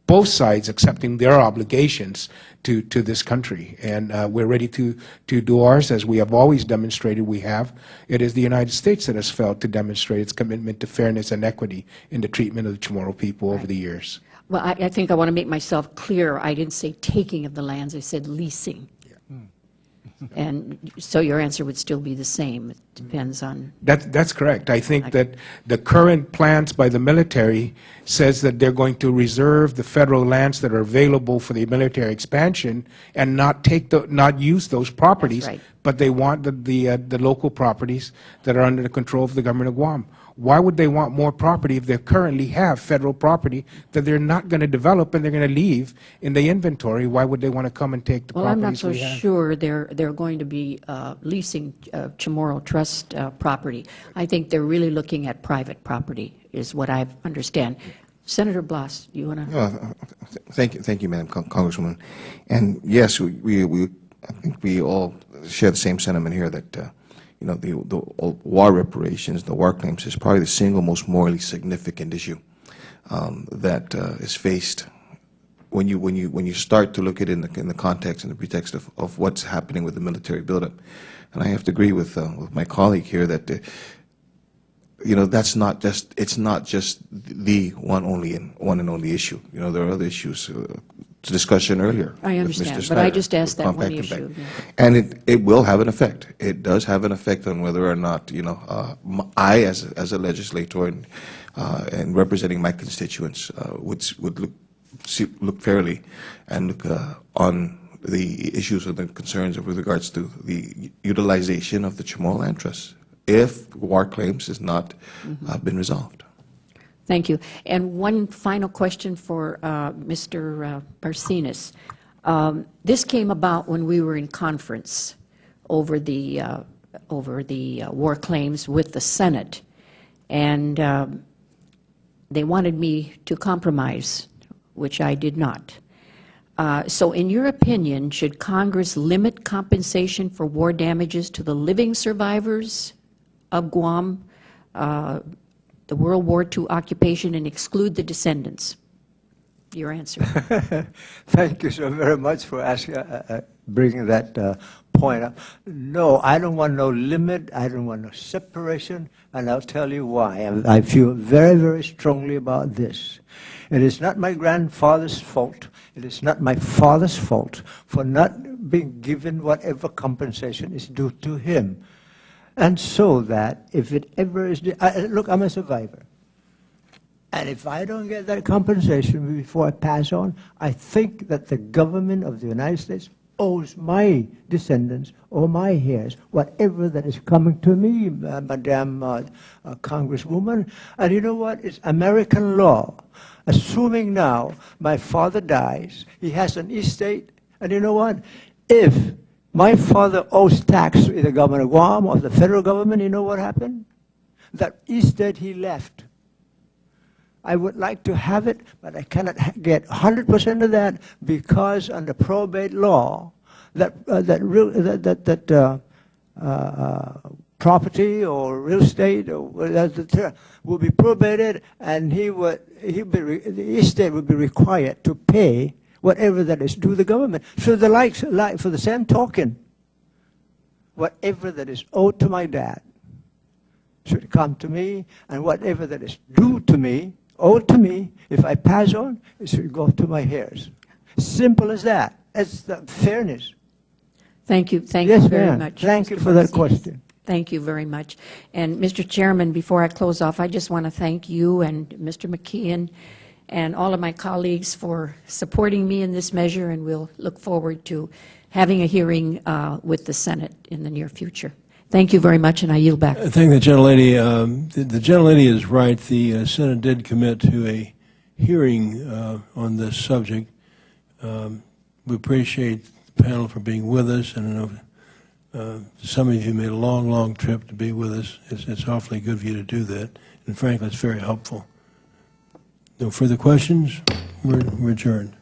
both sides accepting their obligations to this country. And we're ready to do ours, as we have always demonstrated we have. It is the United States that has failed to demonstrate its commitment to fairness and equity in the treatment of the Chamorro people over the years. Well, I think I want to make myself clear. I didn't say taking of the lands, I said leasing. And so your answer would still be the same. It depends on... That's correct. I think that the current plans by the military says that they're going to reserve the federal lands that are available for the military expansion and not use those properties. That's right. But they want the local properties that are under the control of the government of Guam. Why would they want more property if they currently have federal property that they're not going to develop and they're going to leave in the inventory? Why would they want to come and take the Well, I'm not properties so we have? sure they're going to be leasing Chamorro Trust property. I think they're really looking at private property, is what I understand. Senator Blas, you want to? Thank you, Madam Congresswoman. And yes, I think we all share the same sentiment here that you know, the war reparations, the war claims, is probably the single most morally significant issue that is faced when you start to look at it in the context and the pretext of what's happening with the military buildup. And I have to agree with my colleague here that you know, it's not just the one and only issue. You know, there are other issues to discussion earlier. I understand, but I just asked that one issue. Yeah. And it will have an effect. It does have an effect on whether or not, you know, I as a legislator and representing my constituents would look fairly and look on the issues and the concerns with regards to the utilization of the Chamorro Land Trust if war claims has not been resolved. Thank you. And one final question for Mr. Barcinas. This came about when we were in conference over the war claims with the Senate, and they wanted me to compromise, which I did not. So in your opinion, should Congress limit compensation for war damages to the living survivors of Guam, the World War II occupation, and exclude the descendants? Your answer. Thank you so very much for asking, bringing that point up. No, I don't want no limit. I don't want no separation, and I'll tell you why. I feel very, very strongly about this. It is not my grandfather's fault. It is not my father's fault for not being given whatever compensation is due to him. And so that if it ever is, look, I'm a survivor. And if I don't get that compensation before I pass on, I think that the government of the United States owes my descendants or my heirs whatever that is coming to me, Madam Congresswoman. And you know what? It's American law. Assuming now my father dies, he has an estate, and you know what? If my father owes tax to the government of Guam or the federal government, you know what happened? That estate he left, I would like to have it, but I cannot get 100% of that because under probate law, property or real estate or will be probated, and the estate would be required to pay whatever that is due the government. So for the same token, whatever that is owed to my dad should come to me, and whatever that is due to me, owed to me, if I pass on, it should go to my heirs. Simple as that. That's the fairness. Thank you. Thank Yes, you very ma'am. much. Thank you Mr. for that Barcinas. question. Thank you very much. And Mr. Chairman, before I close off, I just want to thank you and Mr. McKeon and all of my colleagues for supporting me in this measure, and we'll look forward to having a hearing with the Senate in the near future. Thank you very much, and I yield back. I thank the gentlelady. The gentlelady is right. The Senate did commit to a hearing on this subject. We appreciate the panel for being with us, and I know some of you made a long, long trip to be with us. It's awfully good of you to do that, and frankly, it's very helpful. No further questions? We're adjourned.